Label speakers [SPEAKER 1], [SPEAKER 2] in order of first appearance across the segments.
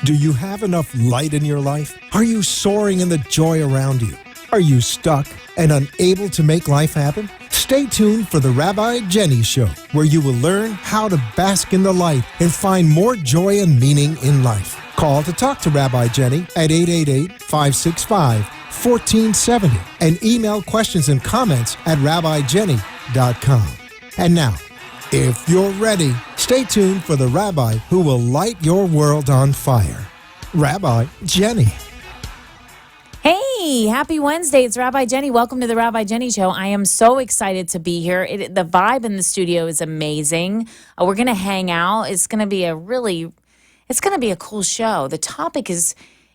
[SPEAKER 1] Do you have enough light in your life? Are you soaring in the joy around you? Are you stuck and unable to make life happen? Stay tuned for the Rabbi Jenny Show, where you will learn how to bask in the light and find more joy and meaning in life. Call to talk to Rabbi Jenny at 888-565-1470 and email questions and comments at rabbijenny.com. And now, if you're ready, stay tuned for the Rabbi who will light your world on fire, Rabbi Jenny.
[SPEAKER 2] Hey, happy Wednesday. It's Rabbi Jenny. Welcome to the Rabbi Jenny Show. I am so excited to be here. The vibe in the studio is amazing. We're going to hang out. It's going to be a cool show. The topic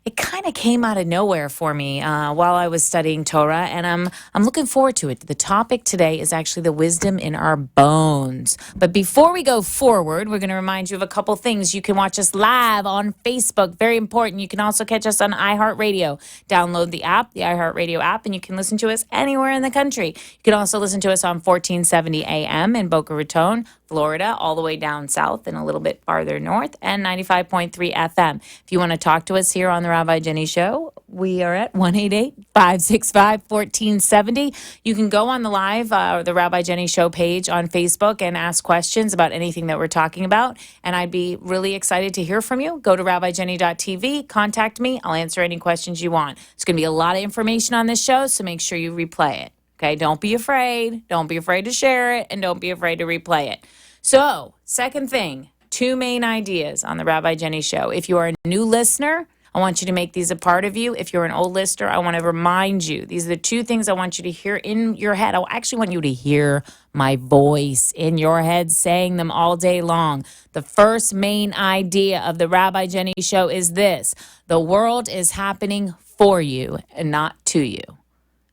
[SPEAKER 2] it kind of came out of nowhere for me while I was studying Torah, and I'm looking forward to it. The topic today is actually the wisdom in our bones. But before we go forward, we're going to remind you of a couple things. You can watch us live on Facebook. Very important. You can also catch us on iHeartRadio. Download the app, the iHeartRadio app, and you can listen to us anywhere in the country. You can also listen to us on 1470 AM in Boca Raton, Florida, all the way down south and a little bit farther north, and 95.3 FM. If you want to talk to us here on the Rabbi Jenny Show, we are at 1-888-565-1470. You can go on the live, the Rabbi Jenny Show page on Facebook and ask questions about anything that we're talking about, and I'd be really excited to hear from you. Go to rabbijenny.tv, contact me. I'll answer any questions you want. There's going to be a lot of information on this show, so make sure you replay it. Okay, don't be afraid. Don't be afraid to share it, and don't be afraid to replay it. So, second thing, two main ideas on the Rabbi Jenny Show. If you are a new listener, I want you to make these a part of you. If you're an old listener, I want to remind you. These are the two things I want you to hear in your head. I actually want you to hear my voice in your head saying them all day long. The first main idea of the Rabbi Jenny Show is this: the world is happening for you and not to you.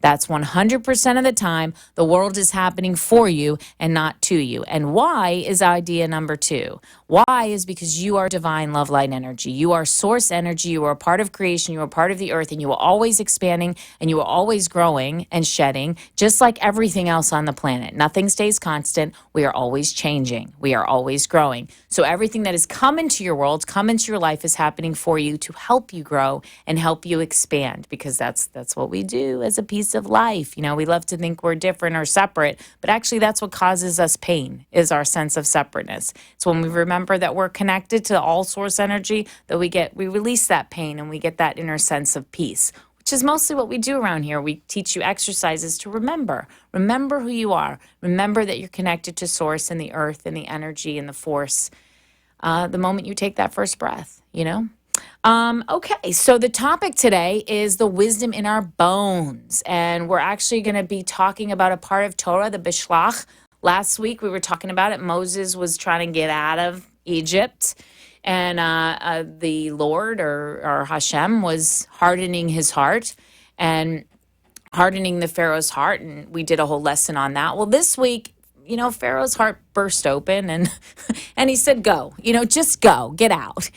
[SPEAKER 2] That's 100% of the time, the world is happening for you and not to you. And why is idea number two. Why is because you are divine love, light, energy. You are source energy. You are a part of creation. You are part of the earth, and you are always expanding, and you are always growing and shedding, just like everything else on the planet. Nothing stays constant. We are always changing. We are always growing. So everything that has come into your world, come into your life, is happening for you to help you grow and help you expand, because that's what we do as a piece of life. You know, we love to think we're different or separate, but actually that's what causes us pain, is our sense of separateness. It's when we remember that we're connected to all source energy that we release that pain, and we get that inner sense of peace, which is mostly what we do around here. We teach you exercises to remember who you are. Remember that you're connected to source and the earth and the energy and the force the moment you take that first breath, you know? Okay, so the topic today is the wisdom in our bones, and we're actually going to be talking about a part of Torah, the Bishlach. Last week we were talking about it. Moses was trying to get out of Egypt, and the Lord or Hashem was hardening his heart and hardening the Pharaoh's heart, and we did a whole lesson on that. Well, this week, you know, Pharaoh's heart burst open, and and he said, "Go, you know, just go, get out."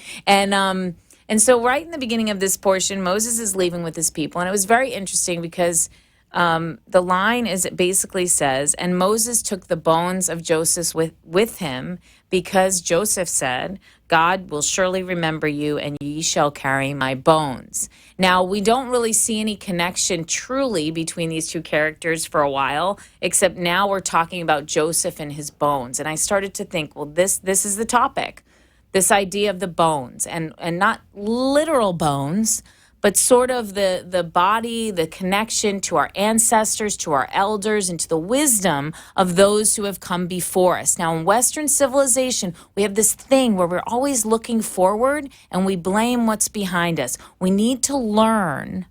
[SPEAKER 2] And so right in the beginning of this portion, Moses is leaving with his people. And it was very interesting because the line it basically says, "And Moses took the bones of Joseph with him, because Joseph said, 'God will surely remember you, and ye shall carry my bones.'" Now, we don't really see any connection truly between these two characters for a while, except now we're talking about Joseph and his bones. And I started to think, well, this is the topic. This idea of the bones, and not literal bones, but sort of the body, the connection to our ancestors, to our elders, and to the wisdom of those who have come before us. Now, in Western civilization, we have this thing where we're always looking forward and we blame what's behind us. We need to learn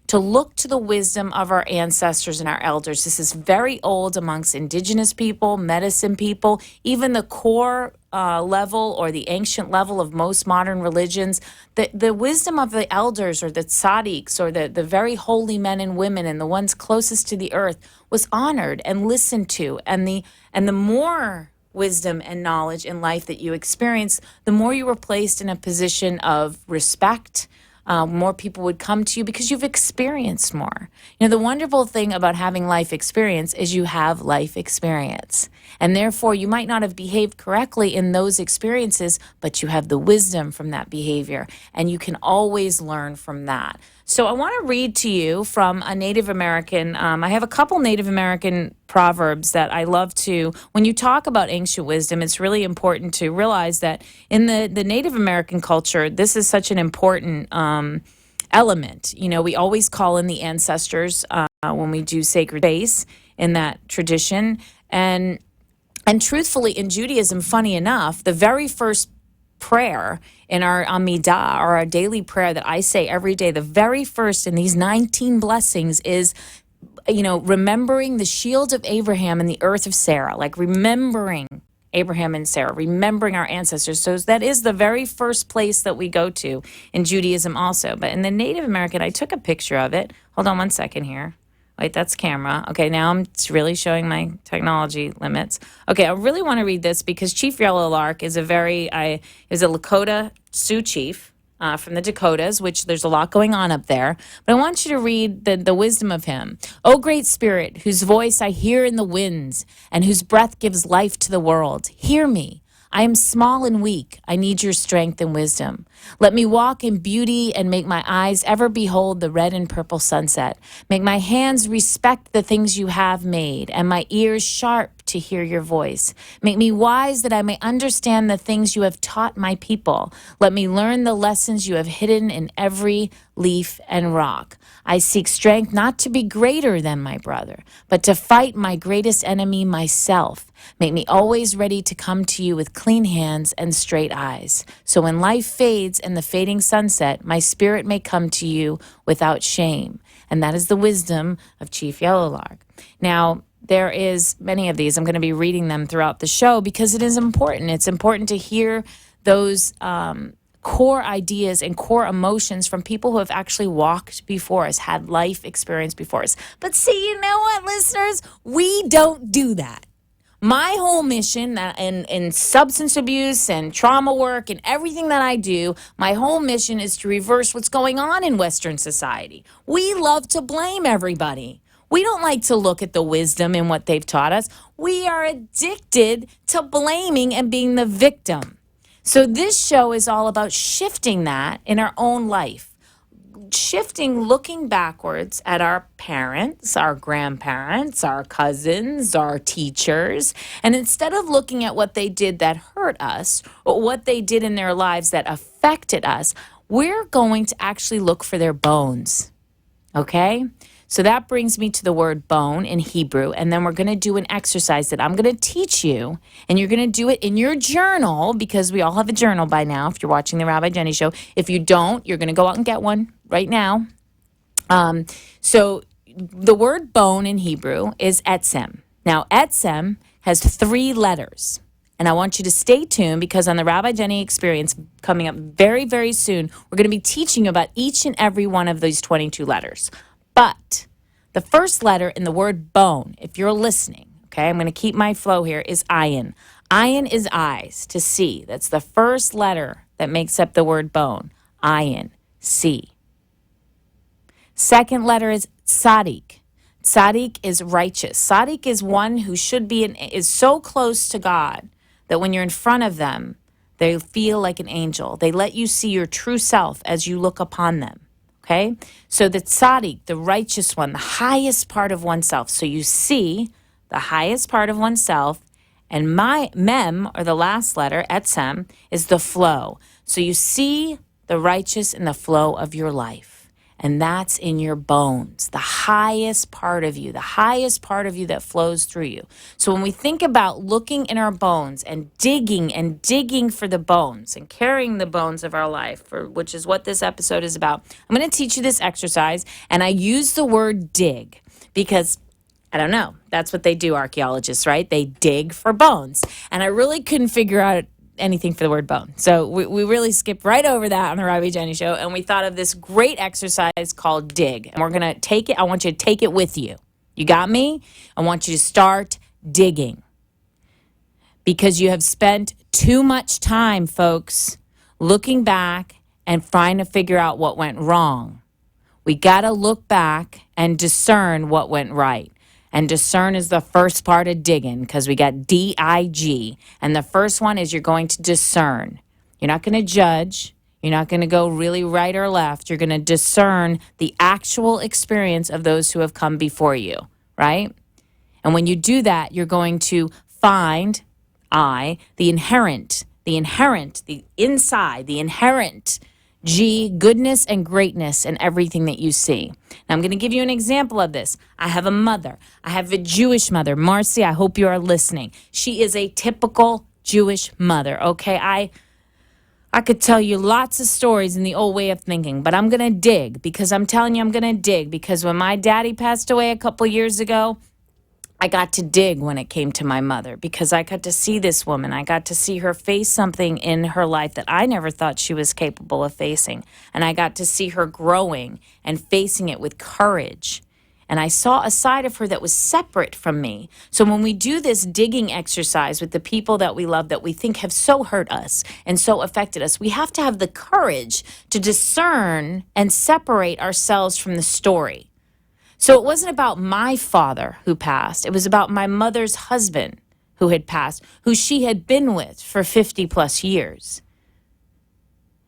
[SPEAKER 2] to look to the wisdom of our ancestors and our elders. This is very old amongst indigenous people, medicine people, even the core level or the ancient level of most modern religions. The wisdom of the elders, or the tzaddiks, or the very holy men and women, and the ones closest to the earth, was honored and listened to. And the more wisdom and knowledge in life that you experience, the more you were placed in a position of respect, more people would come to you because you've experienced more. The wonderful thing about having life experience is you have life experience. And therefore, you might not have behaved correctly in those experiences, but you have the wisdom from that behavior. And you can always learn from that. So I want to read to you from a Native American. I have a couple Native American proverbs that I love to. When you talk about ancient wisdom, it's really important to realize that in the Native American culture, this is such an important element. We always call in the ancestors when we do sacred space in that tradition. And truthfully, in Judaism, funny enough, the very first prayer in our Amidah, or our daily prayer that I say every day, the very first in these 19 blessings is, remembering the shield of Abraham and the earth of Sarah, like remembering Abraham and Sarah, remembering our ancestors. So that is the very first place that we go to in Judaism also. But in the Native American, I took a picture of it. Hold on one second here. Wait, that's camera. Okay, now I'm really showing my technology limits. Okay, I really want to read this because Chief Yellow Lark is a Lakota Sioux chief from the Dakotas, which there's a lot going on up there. But I want you to read the wisdom of him. O great spirit, whose voice I hear in the winds and whose breath gives life to the world, hear me. I am small and weak. I need your strength and wisdom. Let me walk in beauty and make my eyes ever behold the red and purple sunset. Make my hands respect the things you have made and my ears sharp to hear your voice. Make me wise that I may understand the things you have taught my people. Let me learn the lessons you have hidden in every leaf and rock. I seek strength not to be greater than my brother, but to fight my greatest enemy, myself. Make me always ready to come to you with clean hands and straight eyes. So when life fades and the fading sunset, my spirit may come to you without shame. And that is the wisdom of Chief Yellowlark. Now, there is many of these. I'm going to be reading them throughout the show because it is important. It's important to hear those core ideas and core emotions from people who have actually walked before us, had life experience before us. But see, you know what, listeners? We don't do that. My whole mission in substance abuse and trauma work and everything that I do, my whole mission is to reverse what's going on in Western society. We love to blame everybody. We don't like to look at the wisdom in what they've taught us. We are addicted to blaming and being the victim. So this show is all about shifting that in our own life. Shifting, looking backwards at our parents, our grandparents, our cousins, our teachers, and instead of looking at what they did that hurt us or what they did in their lives that affected us, we're going to actually look for their bones, okay? So that brings me to the word bone in Hebrew, and then we're going to do an exercise that I'm going to teach you, and you're going to do it in your journal, because we all have a journal by now if you're watching the Rabbi Jenny Show. If you don't, you're going to go out and get one right now. So the word bone in Hebrew is etzem. Now, etzem has 3 letters. And I want you to stay tuned because on the Rabbi Jenny Experience coming up very, very soon, we're going to be teaching you about each and every one of these 22 letters. But the first letter in the word bone, if you're listening, okay, I'm going to keep my flow here, is ayin. Ayin is eyes, to see. That's the first letter that makes up the word bone. Ayin, see. Second letter is tzaddik. Tzaddik is righteous. Tzaddik is one who is so close to God that when you're in front of them, they feel like an angel. They let you see your true self as you look upon them. Okay, so the tzaddik, the righteous one, the highest part of oneself. So you see the highest part of oneself, and my mem, or the last letter, etzem, is the flow. So you see the righteous in the flow of your life, and that's in your bones, the highest part of you that flows through you. So when we think about looking in our bones and digging for the bones and carrying the bones of our life, which is what this episode is about, I'm going to teach you this exercise, and I use the word dig because, I don't know, that's what they do, archaeologists, right? They dig for bones. And I really couldn't figure out anything for the word bone. So we really skipped right over that on the Rabbi Jenny Show, and we thought of this great exercise called dig. And we're going to take it. I want you to take it with you. You got me? I want you to start digging. Because you have spent too much time, folks, looking back and trying to figure out what went wrong. We got to look back and discern what went right. And discern is the first part of digging, because we got D-I-G. And the first one is you're going to discern. You're not going to judge. You're not going to go really right or left. You're going to discern the actual experience of those who have come before you, right? And when you do that, you're going to find the inherent, the inside, the inherent G, goodness and greatness in everything that you see. Now, I'm going to give you an example of this. I have a mother. I have a Jewish mother. Marcy, I hope you are listening. She is a typical Jewish mother, okay? I could tell you lots of stories in the old way of thinking, but I'm going to dig, because I'm telling you I'm going to dig, because when my daddy passed away a couple years ago, I got to dig when it came to my mother, because I got to see this woman. I got to see her face something in her life that I never thought she was capable of facing. And I got to see her growing and facing it with courage. And I saw a side of her that was separate from me. So when we do this digging exercise with the people that we love, that we think have so hurt us and so affected us, we have to have the courage to discern and separate ourselves from the story. So it wasn't about my father who passed. It was about my mother's husband who had passed, who she had been with for 50 plus years.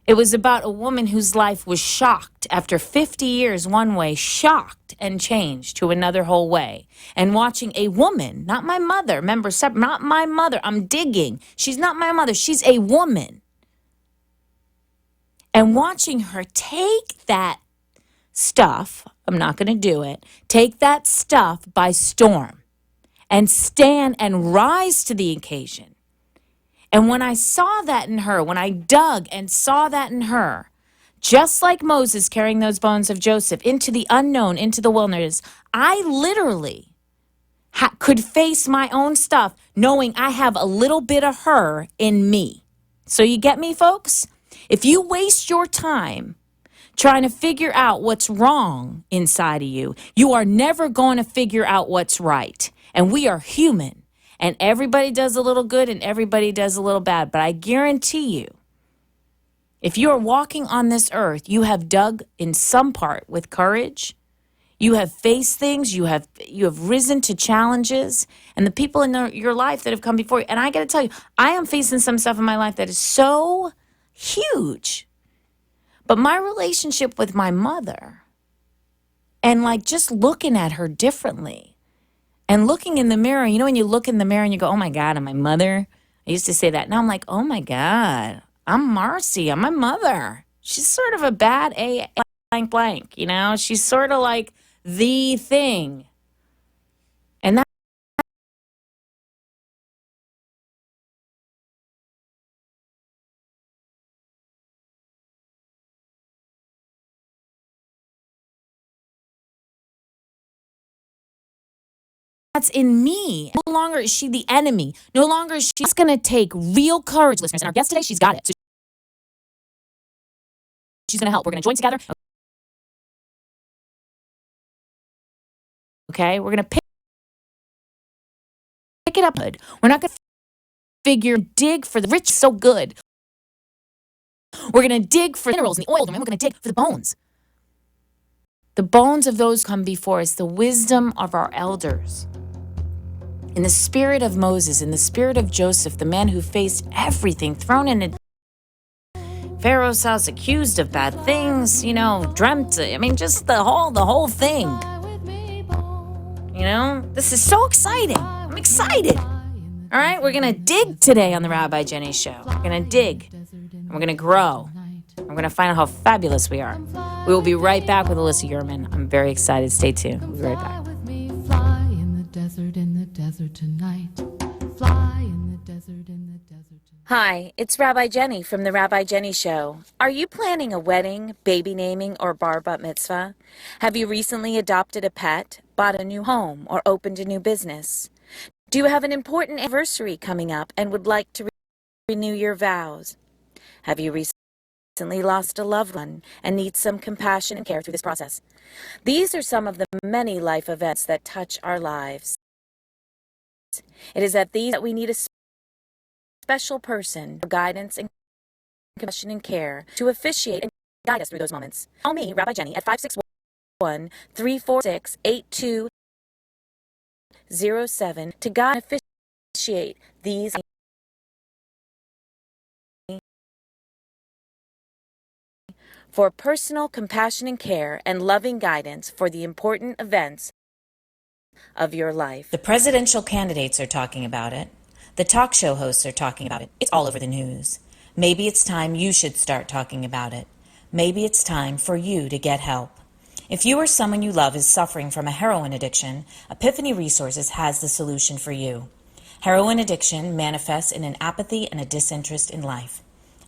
[SPEAKER 2] It was about a woman whose life was shocked after 50 years one way, shocked and changed to another whole way. And watching a woman, not my mother, remember, not my mother, I'm digging. She's not my mother, she's a woman. And watching her take that stuff, I'm not going to do it, take that stuff by storm and stand and rise to the occasion. And when I saw that in her, when I dug and saw that in her, just like Moses carrying those bones of Joseph into the unknown, into the wilderness, I literally could face my own stuff knowing I have a little bit of her in me. So you get me, folks? If you waste your time trying to figure out what's wrong inside of you, you are never going to figure out what's right. And we are human. And everybody does a little good and everybody does a little bad. But I guarantee you, if you are walking on this earth, you have dug in some part with courage. You have faced things. You have risen to challenges. And the people in your life that have come before you. And I got to tell you, I am facing some stuff in my life that is so huge. But my relationship with my mother, and like just looking at her differently and looking in the mirror, you know, when you look in the mirror and you go, oh my God, I'm my mother. I used to say that. Now I'm like, oh my God, I'm Marcy. I'm my mother. She's sort of a bad A blank blank, you know, she's sort of like the thing. And that's in me. No longer is she the enemy. No longer is she going to take real courage, listeners. And our guest today, she's got it. So she's going to help. We're going to join together. Okay, we're going to pick it up. We're not going to dig for the rich so good. We're going to dig for minerals and the oil, and we're going to dig for the bones. The bones of those come before us, the wisdom of our elders. In the spirit of Moses, in the spirit of Joseph, the man who faced everything, thrown into Pharaoh's house, accused of bad things, you know, dreamt, I mean, just the whole thing. You know, this is so exciting. I'm excited. All right, we're going to dig today on the Rabbi Jenny Show. We're going to dig, and we're going to grow. We're going to find out how fabulous we are. We will be right back with Alyssa Yerman. I'm very excited. Stay tuned. We'll be right back.
[SPEAKER 3] Fly in the desert tonight. Fly in the desert tonight.
[SPEAKER 2] Hi, it's Rabbi Jenny from the Rabbi Jenny Show. Are you planning a wedding, baby naming, or bar bat mitzvah? Have you recently adopted a pet, bought a new home, or opened a new business? Do you have an important anniversary coming up and would like to renew your vows? Have you recently lost a loved one and need some compassion and care through this process? These are some of the many life events that touch our lives. It is at these that we need a special person for guidance and compassion and care to officiate and guide us through those moments. Call me, Rabbi Jenny, at 561-346-8207 to guide and officiate these for personal compassion and care and loving guidance for the important events of your life. The presidential candidates are talking about it. The talk show hosts are talking about it. It's all over the news. Maybe it's time you should start talking about it. Maybe it's time for you to get help. If you or someone you love is suffering from a heroin addiction, Epiphany Resources has the solution for you. Heroin addiction manifests in an apathy and a disinterest in life.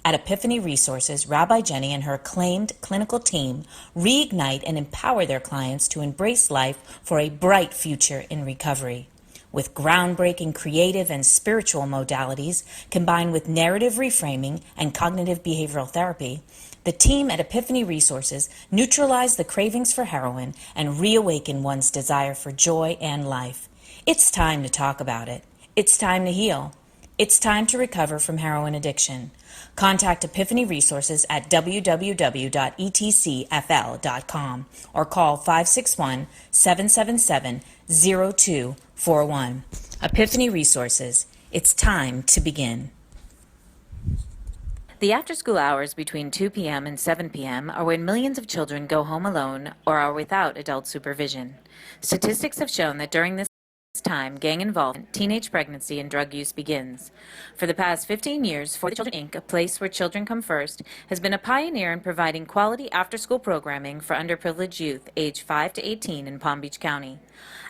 [SPEAKER 2] At Epiphany Resources, Rabbi Jenny and her acclaimed clinical team reignite and empower their clients to embrace life for a bright future in recovery. With groundbreaking creative and spiritual modalities combined with narrative reframing and cognitive behavioral therapy, the team at Epiphany Resources neutralize the cravings for heroin and reawaken one's desire for joy and life. It's time to talk about it. It's time to heal. It's time to recover from heroin addiction. Contact Epiphany Resources at www.etcfl.com or call 561-777-0241. Epiphany Resources. It's time to begin. The after-school hours between 2 p.m. and 7 p.m. are when millions of children go home alone or are without adult supervision. Statistics have shown that during this time, gang involvement, teenage pregnancy, and drug use begins. For the past 15 years, For the Children, Inc., a place where children come first, has been a pioneer in providing quality after-school programming for underprivileged youth aged 5 to 18 in Palm Beach County.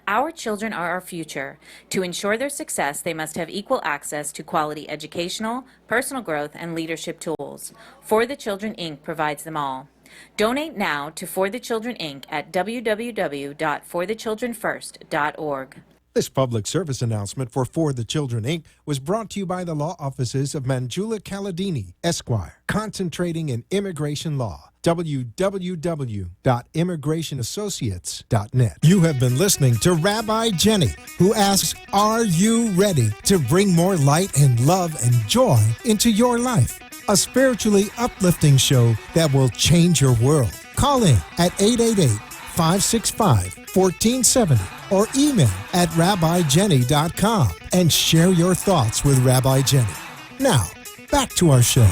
[SPEAKER 2] Our children are our future. To ensure their success, they must have equal access to quality educational, personal growth, and leadership tools. For the Children, Inc. provides them all. Donate now to For the Children, Inc. at www.forthechildrenfirst.org.
[SPEAKER 1] This public service announcement for the Children, Inc. was brought to you by the law offices of Manjula Caladini, Esquire, concentrating in immigration law. www.immigrationassociates.net. You have been listening to Rabbi Jenny, who asks, are you ready to bring more light and love and joy into your life? A spiritually uplifting show that will change your world. Call in at 888-565-1470 or email at rabbijenny.com and share your thoughts with Rabbi Jenny. Now, back to our show.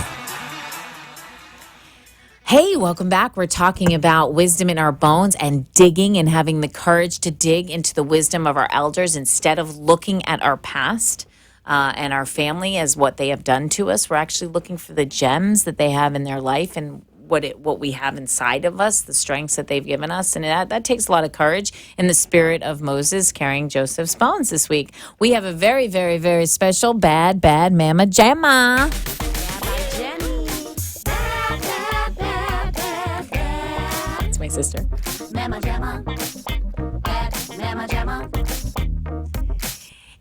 [SPEAKER 2] Hey, welcome back. We're talking about wisdom in our bones and digging and having the courage to dig into the wisdom of our elders instead of looking at our past and our family as what they have done to us. We're actually looking for the gems that they have in their life and what we have inside of us, the strengths that they've given us. And that takes a lot of courage in the spirit of Moses carrying Joseph's bones this week. We have a very, very, very special bad Mama Jamma. It's my sister. Mama Jamma. Bad Mama Jamma.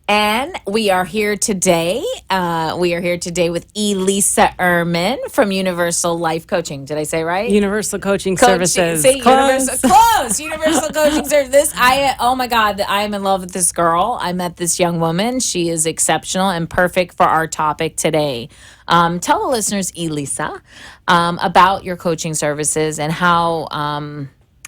[SPEAKER 2] And we are here today. With Elisa Ehrman from Universal Life Coaching. Did I say right?
[SPEAKER 4] Universal Coaching Services.
[SPEAKER 2] See, Universal Coaching Services. Oh my God, I am in love with this girl. I met this young woman. She is exceptional and perfect for our topic today. Tell the listeners, Elisa, about your coaching services and how,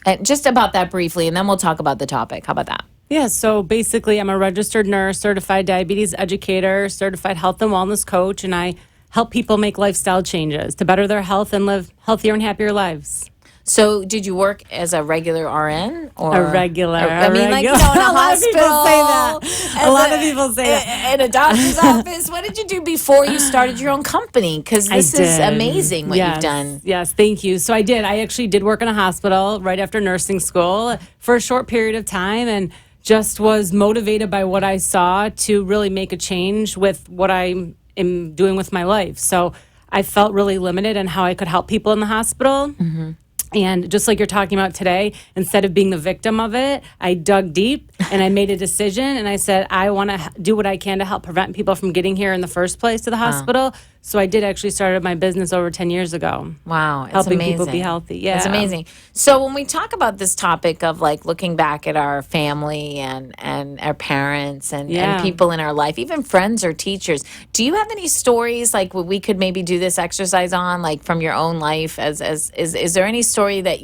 [SPEAKER 2] and just about that briefly, and then we'll talk about the topic. How about that?
[SPEAKER 4] Yeah, so basically I'm a registered nurse, certified diabetes educator, certified health and wellness coach, and I help people make lifestyle changes to better their health and live healthier and happier lives.
[SPEAKER 2] So did you work as a regular RN or
[SPEAKER 4] a regular?
[SPEAKER 2] Like, in a hospital.
[SPEAKER 4] A lot of people say that.
[SPEAKER 2] In a doctor's office. What did you do before you started your own company? Because this is amazing what you've done.
[SPEAKER 4] Yes, thank you. So I actually did work in a hospital right after nursing school for a short period of time, and just was motivated by what I saw to really make a change with what I am doing with my life. So I felt really limited in how I could help people in the hospital. Mm-hmm. And just like you're talking about today, instead of being the victim of it, I dug deep and I made a decision and I said, I want to do what I can to help prevent people from getting here in the first place to the hospital. So I did actually start my business over 10 years ago.
[SPEAKER 2] Wow, it's
[SPEAKER 4] helping
[SPEAKER 2] amazing.
[SPEAKER 4] people be healthy. Yeah.
[SPEAKER 2] It's amazing. So when we talk about this topic of like looking back at our family and our parents and people in our life, even friends or teachers, do you have any stories like we could maybe do this exercise on, like from your own life? Is there any story that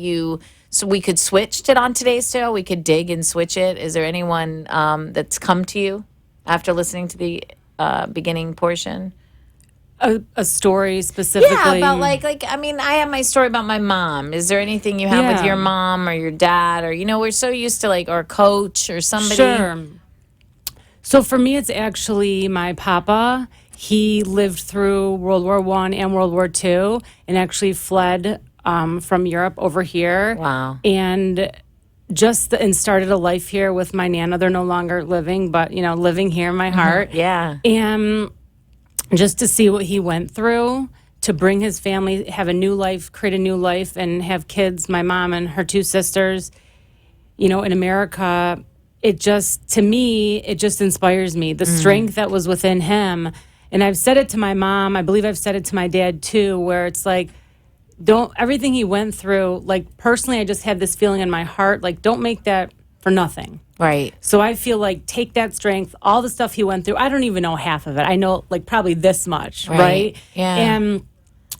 [SPEAKER 2] so we could switch it on today's show? We could dig and switch it. Is there anyone that's come to you after listening to the beginning portion?
[SPEAKER 4] A story specifically?
[SPEAKER 2] Yeah, about like I mean, I have my story about my mom. Is there anything you have with your mom or your dad, or we're so used to like, or a coach or somebody?
[SPEAKER 4] Sure. So for me, it's actually my papa. He lived through World War I and World War II and actually fled from Europe over here.
[SPEAKER 2] Wow.
[SPEAKER 4] And and started a life here with my Nana. They're no longer living, but living here in my heart.
[SPEAKER 2] Yeah.
[SPEAKER 4] And just to see what he went through to bring his family, have a new life, create a new life, and have kids, my mom and her 2 sisters, in America, to me, it just inspires me. The strength that was within him. And I've said it to my mom, I believe I've said it to my dad too, where it's like, everything he went through, like personally, I just had this feeling in my heart, like don't make that for nothing.
[SPEAKER 2] Right.
[SPEAKER 4] So I feel like take that strength, all the stuff he went through. I don't even know half of it. I know like probably this much, right?
[SPEAKER 2] Yeah.
[SPEAKER 4] And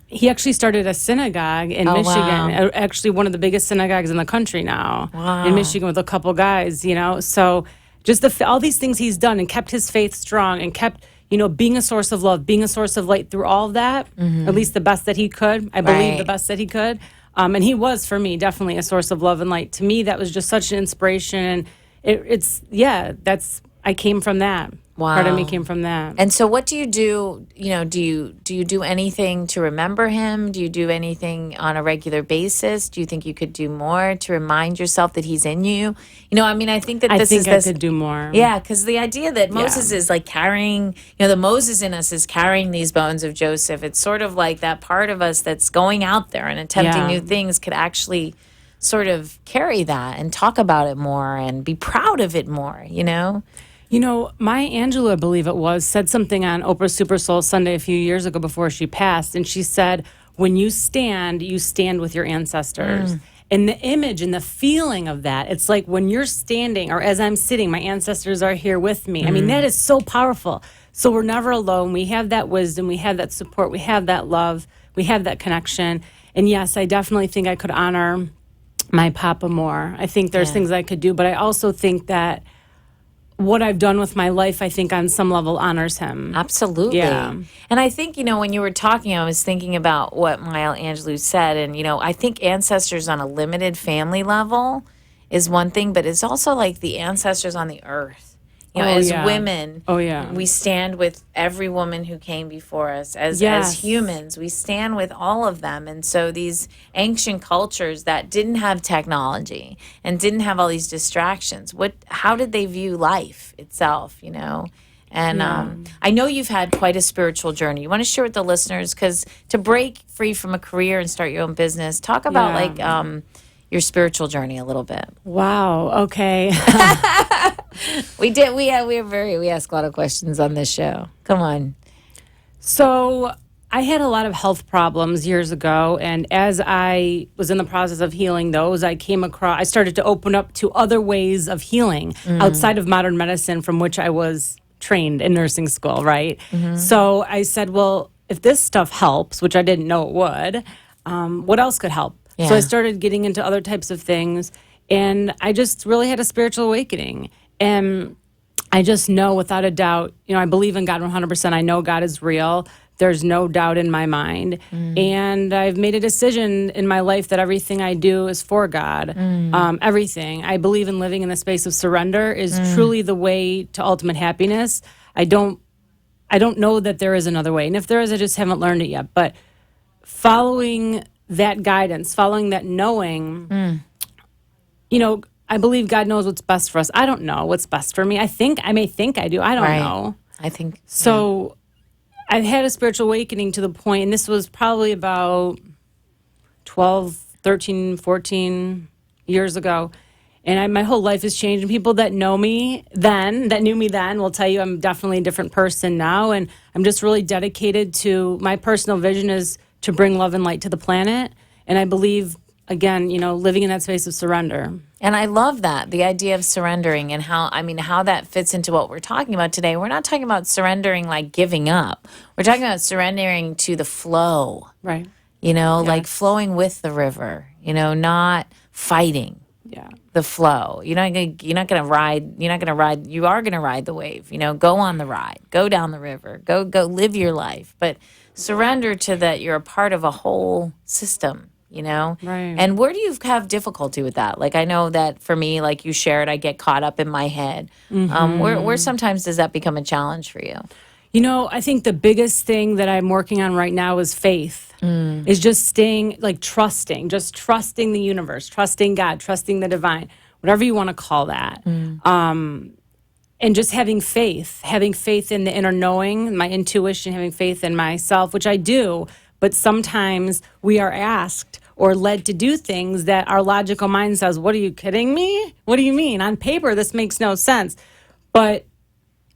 [SPEAKER 4] he actually started a synagogue in Michigan, actually one of the biggest synagogues in the country now.
[SPEAKER 2] Wow.
[SPEAKER 4] In Michigan with a couple guys, So just all these things he's done and kept his faith strong and kept, being a source of love, being a source of light through all of that, at least the best that he could. I believe the best that he could. And he was, for me, definitely a source of love and light. To me, that was just such an inspiration. And I came from that.
[SPEAKER 2] Wow.
[SPEAKER 4] Part of me came from that.
[SPEAKER 2] And so what do you do? Do you do anything to remember him? Do you do anything on a regular basis? Do you think you could do more to remind yourself that he's in you? I think that
[SPEAKER 4] I could do more.
[SPEAKER 2] Yeah, because the idea that Moses is like carrying, the Moses in us is carrying these bones of Joseph. It's sort of like that part of us that's going out there and attempting new things could actually sort of carry that and talk about it more and be proud of it more,
[SPEAKER 4] Maya Angelou, I believe it was, said something on Oprah Super Soul Sunday a few years ago before she passed. And she said, when you stand with your ancestors. And the image and the feeling of that, it's like when you're standing or as I'm sitting, my ancestors are here with me. I mean, that is so powerful. So we're never alone. We have that wisdom. We have that support. We have that love. We have that connection. And yes, I definitely think I could honor my papa more. I think there's things I could do, but I also think that what I've done with my life, I think on some level honors him.
[SPEAKER 2] Absolutely.
[SPEAKER 4] Yeah.
[SPEAKER 2] And I think, when you were talking, I was thinking about what Maya Angelou said. And, I think ancestors on a limited family level is one thing, but it's also like the ancestors on the earth. As women, we stand with every woman who came before us. As humans, we stand with all of them. And so these ancient cultures that didn't have technology and didn't have all these distractions, how did they view life itself, And I know you've had quite a spiritual journey. You want to share with the listeners, because to break free from a career and start your own business, talk about your spiritual journey a little bit.
[SPEAKER 4] Wow. Okay.
[SPEAKER 2] We ask a lot of questions on this show. Come on.
[SPEAKER 4] So I had a lot of health problems years ago, and as I was in the process of healing those, I started to open up to other ways of healing outside of modern medicine, from which I was trained in nursing school, right? So I said, well, if this stuff helps, which I didn't know it would, what else could help? So I started getting into other types of things, and I just really had a spiritual awakening. And I just know without a doubt, I believe in God 100%. I know God is real. There's no doubt in my mind. And I've made a decision in my life that everything I do is for God. Everything. I believe in living in the space of surrender is truly the way to ultimate happiness. I don't know that there is another way. And if there is, I just haven't learned it yet. But following that guidance, following that knowing, I believe God knows what's best for us. I don't know what's best for me. I may think I do. I don't know.
[SPEAKER 2] I think
[SPEAKER 4] so. I've had a spiritual awakening to the point, and this was probably about 12, 13, 14 years ago. And my whole life has changed. And people that know me then, that knew me then, will tell you I'm definitely a different person now. And I'm just really dedicated to my personal vision is to bring love and light to the planet. And I believe, again, living in that space of surrender.
[SPEAKER 2] And I love that, the idea of surrendering and how that fits into what we're talking about today. We're not talking about surrendering like giving up. We're talking about surrendering to the flow.
[SPEAKER 4] Right.
[SPEAKER 2] Like flowing with the river, not fighting.
[SPEAKER 4] Yeah.
[SPEAKER 2] The flow. You are going to ride the wave. Go on the ride. Go down the river. Go live your life. But surrender to that you're a part of a whole system,
[SPEAKER 4] Right.
[SPEAKER 2] And where do you have difficulty with that? Like I know that for me, like you shared, I get caught up in my head. Where sometimes does that become a challenge for you?
[SPEAKER 4] I think the biggest thing that I'm working on right now is faith. Is just staying, trusting the universe, trusting God, trusting the divine, whatever you want to call that. And just having faith in the inner knowing, my intuition, having faith in myself, which I do. But sometimes we are asked or led to do things that our logical mind says, what are you kidding me? What do you mean? On paper, this makes no sense. But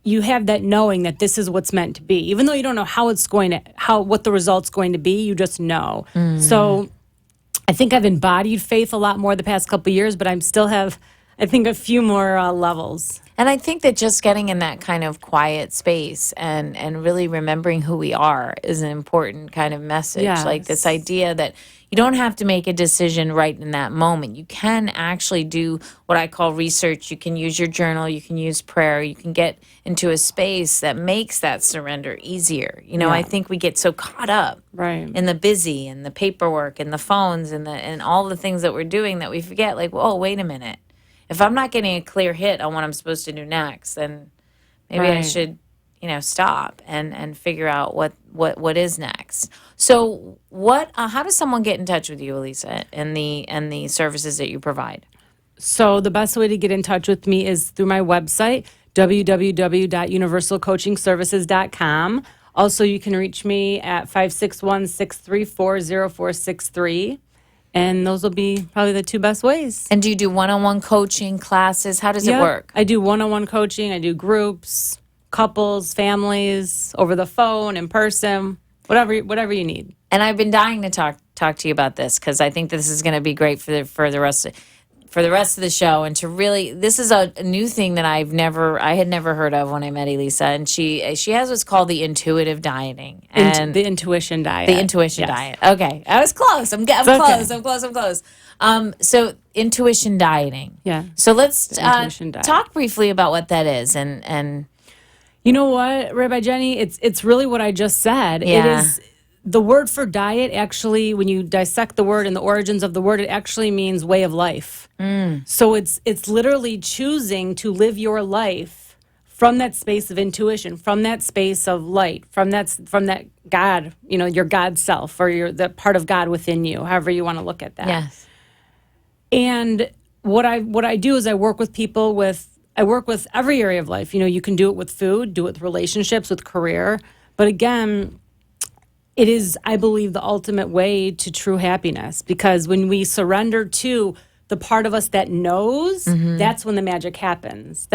[SPEAKER 4] you have that knowing that this is what's meant to be, even though you don't know what the result's going to be, you just know. So I think I've embodied faith a lot more the past couple of years, but I still have, I think, a few more levels.
[SPEAKER 2] And I think that just getting in that kind of quiet space and really remembering who we are is an important kind of message.
[SPEAKER 4] Yes.
[SPEAKER 2] Like this idea that you don't have to make a decision right in that moment. You can actually do what I call research. You can use your journal. You can use prayer. You can get into a space that makes that surrender easier. I think we get so caught up in the busy and the paperwork and the phones and all the things that we're doing that we forget, like, whoa, wait a minute. If I'm not getting a clear hit on what I'm supposed to do next, then maybe I should, stop and figure out what is next. So how does someone get in touch with you, Elisa, and the services that you provide?
[SPEAKER 4] So the best way to get in touch with me is through my website, www.universalcoachingservices.com. Also, you can reach me at 561-634-0463. And those will be probably the two best ways.
[SPEAKER 2] And do you do one-on-one coaching classes? How does it work?
[SPEAKER 4] I do one-on-one coaching. I do groups, couples, families, over the phone, in person, whatever you need.
[SPEAKER 2] And I've been dying to talk to you about this because I think this is going to be great for the rest of the show, and to really, this is a new thing that I had never heard of when I met Elisa, and she has what's called the intuitive dieting and
[SPEAKER 4] the intuition diet.
[SPEAKER 2] The intuition diet. Okay, I was close. I'm close. So intuition dieting.
[SPEAKER 4] Yeah.
[SPEAKER 2] So let's
[SPEAKER 4] diet.
[SPEAKER 2] talk briefly about what that is, and
[SPEAKER 4] you know what, Rabbi Jenny, it's really what I just said.
[SPEAKER 2] Yeah.
[SPEAKER 4] It is. The word for diet, actually, when you dissect the word and the origins of the word, it actually means way of life. So it's literally choosing to live your life from that space of intuition, from that space of light, from that God, your God self, or the part of God within you, however you want to look at that.
[SPEAKER 2] yes.
[SPEAKER 4] And what I do is I work with people I work with every area of life. You can do it with food, do it with relationships, with career. But again, it is, I believe, the ultimate way to true happiness, because when we surrender to the part of us that knows, that's when the magic happens.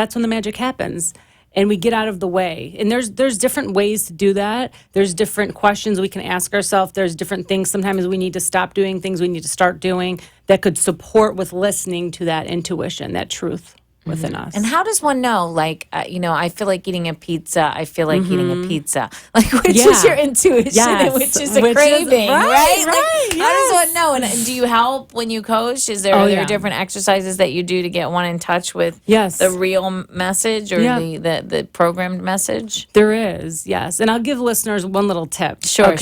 [SPEAKER 4] And we get out of the way. And there's different ways to do that. There's different questions we can ask ourselves. There's different things sometimes we need to stop doing, things we need to start doing that could support with listening to that intuition, that truth within us.
[SPEAKER 2] And how does one know? Like, I feel like eating a pizza. I feel like eating a pizza. Like, which is your intuition and which is a craving, right?
[SPEAKER 4] Right.
[SPEAKER 2] How does one know? And do you help when you coach? Are there different exercises that you do to get one in touch with the real message or the programmed message?
[SPEAKER 4] There is, yes. And I'll give listeners one little tip.
[SPEAKER 2] Sure.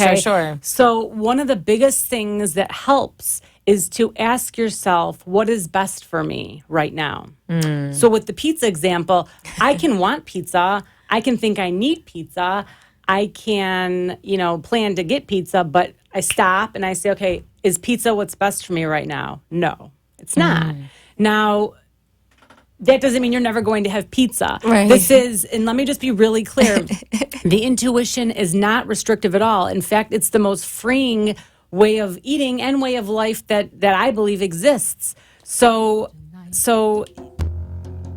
[SPEAKER 4] So one of the biggest things that helps is to ask yourself, what is best for me right now? So with the pizza example, I can want pizza. I can think I need pizza. I can, plan to get pizza, but I stop and I say, okay, is pizza what's best for me right now? No, it's not. Now, that doesn't mean you're never going to have pizza.
[SPEAKER 2] Right.
[SPEAKER 4] This is, and let me just be really clear, the intuition is not restrictive at all. In fact, it's the most freeing way of eating and way of life that I believe exists. So So,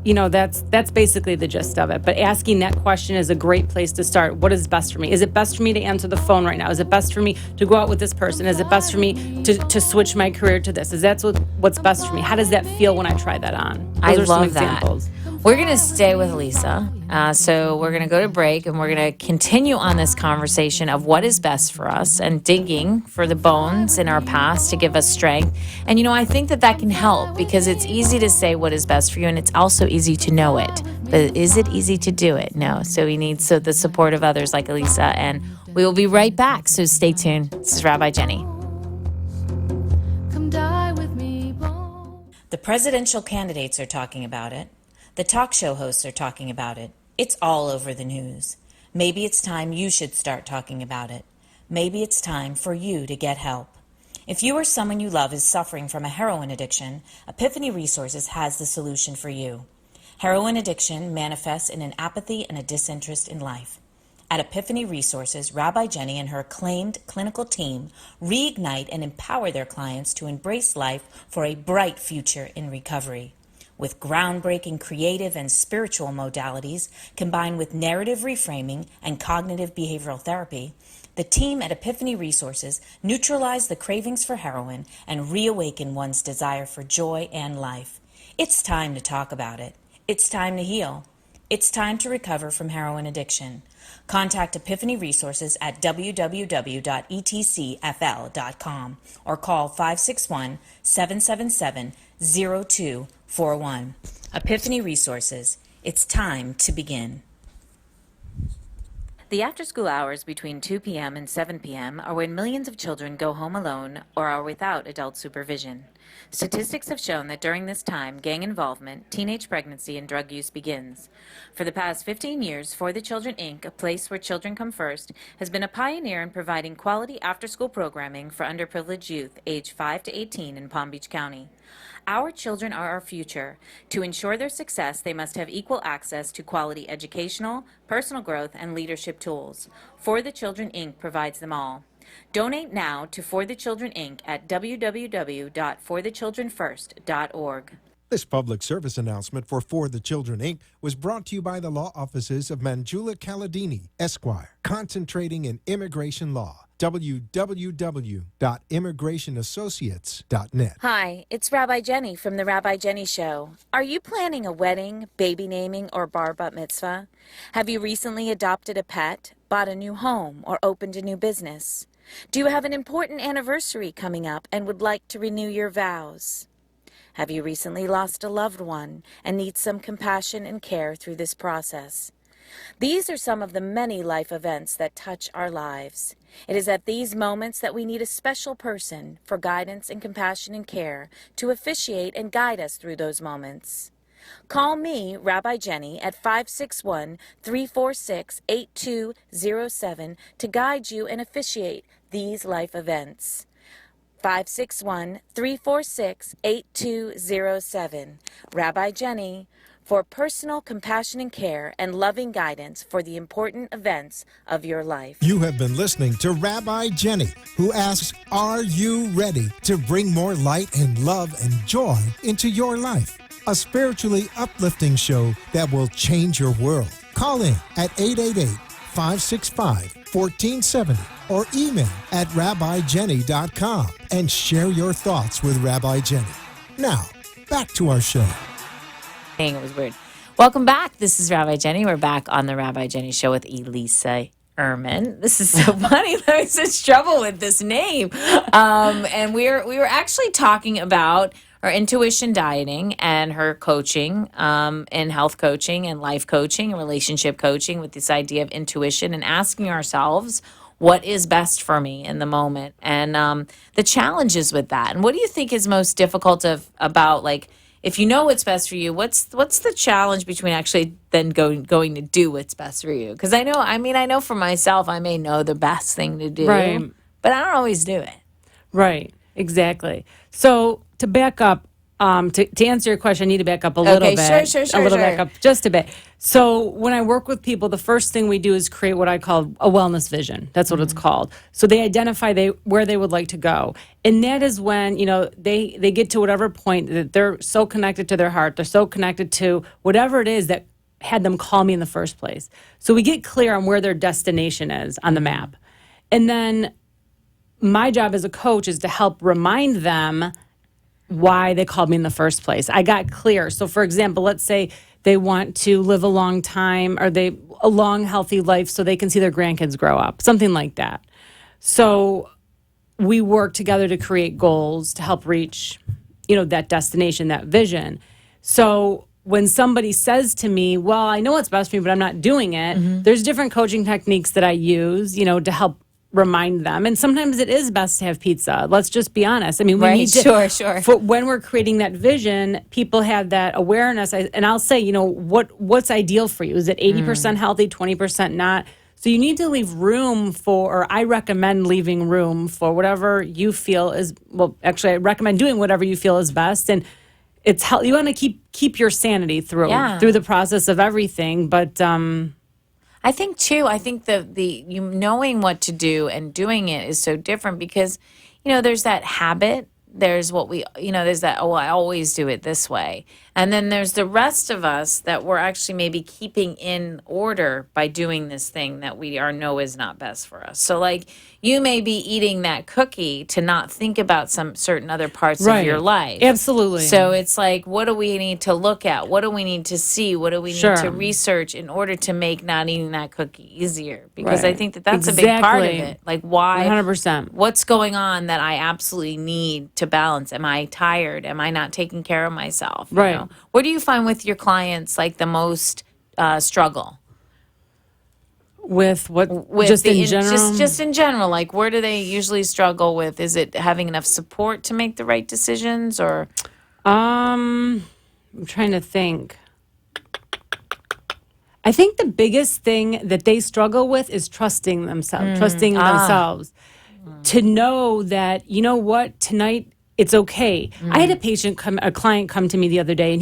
[SPEAKER 4] that's basically the gist of it. But asking that question is a great place to start. What is best for me? Is it best for me to answer the phone right now? Is it best for me to go out with this person? Is it best for me to switch my career to this? Is that what's best for me? How does that feel when I try that on?
[SPEAKER 2] I
[SPEAKER 4] Those are some
[SPEAKER 2] love that.
[SPEAKER 4] examples.
[SPEAKER 2] We're going to stay with Lisa. So we're going to go to break and we're going to continue on this conversation of what is best for us and digging for the bones in our past to give us strength. And, I think that can help because it's easy to say what is best for you and it's also easy to know it. But is it easy to do it? No. So we need the support of others like Elisa. And we will be right back. So stay tuned. This is Rabbi Jenny.
[SPEAKER 3] Come die with me, boy.
[SPEAKER 2] The presidential candidates are talking about it. The talk show hosts are talking about it. It's all over the news. Maybe it's time you should start talking about it. Maybe it's time for you to get help. If you or someone you love is suffering from a heroin addiction, Epiphany Resources has the solution for you. Heroin addiction manifests in an apathy and a disinterest in life. At Epiphany Resources, Rabbi Jenny and her acclaimed clinical team reignite and empower their clients to embrace life for a bright future in recovery. With groundbreaking creative and spiritual modalities combined with narrative reframing and cognitive behavioral therapy, the team at Epiphany Resources neutralize the cravings for heroin and reawaken one's desire for joy and life. It's time to talk about it. It's time to heal. It's time to recover from heroin addiction. Contact Epiphany Resources at www.etcfl.com or call 561-777-0241. Epiphany Resources. It's time to begin. The after-school hours between 2 p.m. and 7 p.m. are when millions of children go home alone or are without adult supervision. Statistics have shown that during this time, gang involvement, teenage pregnancy, and drug use begins. For the past 15 years, For the Children, Inc., a place where children come first, has been a pioneer in providing quality after-school programming for underprivileged youth aged 5 to 18 in Palm Beach County. Our children are our future. To ensure their success, they must have equal access to quality educational, personal growth, and leadership tools. For the Children, Inc. provides them all. Donate now to For the Children, Inc. at www.forthechildrenfirst.org.
[SPEAKER 1] This public service announcement for the Children, Inc. was brought to you by the law offices of Manjula Caladini, Esquire, concentrating in immigration law. www.immigrationassociates.net.
[SPEAKER 2] Hi, it's Rabbi Jenny from The Rabbi Jenny Show. Are you planning a wedding, baby naming, or bar bat mitzvah? Have you recently adopted a pet, bought a new home, or opened a new business? Do you have an important anniversary coming up and would like to renew your vows? Have you recently lost a loved one and need some compassion and care through this process? These are some of the many life events that touch our lives. It is at these moments that we need a special person for guidance and compassion and care to officiate and guide us through those moments. Call me, Rabbi Jenny, at 561-346-8207 to guide you and officiate these life events. 561-346-8207. Rabbi Jenny, for personal compassion and care and loving guidance for the important events of your life.
[SPEAKER 1] You have been listening to Rabbi Jenny, who asks, are you ready to bring more light and love and joy into your life? A spiritually uplifting show that will change your world. Call in at 888-565-1470 or email at rabbijenny.com and share your thoughts with Rabbi Jenny. Now, back to our show.
[SPEAKER 2] It was weird. Welcome back. This is Rabbi Jenny. We're back on the Rabbi Jenny Show with Elisa Ehrman. This is so funny. I'm in such trouble with this name. And we were actually talking about her intuition dieting and her coaching, and health coaching and life coaching and relationship coaching with this idea of intuition and asking ourselves, what is best for me in the moment? And the challenges with that. And what do you think is most difficult about, like, if you know what's best for you, what's the challenge between actually then going to do what's best for you? Because I know for myself, I may know the best thing to do,
[SPEAKER 4] Right.
[SPEAKER 2] but I don't always do it.
[SPEAKER 4] Right, exactly. So to back up, to answer your question, I need to back up a little
[SPEAKER 2] Okay,
[SPEAKER 4] bit.
[SPEAKER 2] sure,
[SPEAKER 4] A little back up just a bit. So when I work with people, the first thing we do is create what I call a wellness vision. That's what it's called. So they identify where they would like to go. And that is when, they get to whatever point that they're so connected to their heart, they're so connected to whatever it is that had them call me in the first place. So we get clear on where their destination is on the map. And then my job as a coach is to help remind them why they called me in the first place. I got clear. So for example, let's say they want to live a long time or a long, healthy life so they can see their grandkids grow up, something like that. So we work together to create goals to help reach, that destination, that vision. So when somebody says to me, well, I know what's best for me, but I'm not doing it, there's different coaching techniques that I use, to help remind them. And sometimes it is best to have pizza. Let's just be honest. I mean, we need to,
[SPEAKER 2] Sure.
[SPEAKER 4] When we're creating that vision, people have that awareness. And I'll say, what's ideal for you? Is it 80% healthy, 20% not? So you need to leave room or I recommend leaving room for whatever you feel is, I recommend doing whatever you feel is best. And it's you want to keep your sanity through the process of everything. But,
[SPEAKER 2] I think too. I think the you knowing what to do and doing it is so different because, there's that habit. There's what there's that, I always do it this way. And then there's the rest of us that we're actually maybe keeping in order by doing this thing that we know is not best for us. So like you may be eating that cookie to not think about some certain other parts of your life.
[SPEAKER 4] Absolutely.
[SPEAKER 2] So it's like, what do we need to look at? What do we need to see? What do we need to research in order to make not eating that cookie easier? Because I think that's a big part of it. Like why?
[SPEAKER 4] 100%.
[SPEAKER 2] What's going on that I absolutely need to balance? Am I tired? Am I not taking care of myself?
[SPEAKER 4] Right.
[SPEAKER 2] What do you find with your clients like the most struggle?
[SPEAKER 4] With what?
[SPEAKER 2] Just
[SPEAKER 4] in general?
[SPEAKER 2] Just in general, like where do they usually struggle with? Is it having enough support to make the right decisions or?
[SPEAKER 4] I'm trying to think. I think the biggest thing that they struggle with is trusting themselves, to know that, tonight it's okay. I had a client come to me the other day,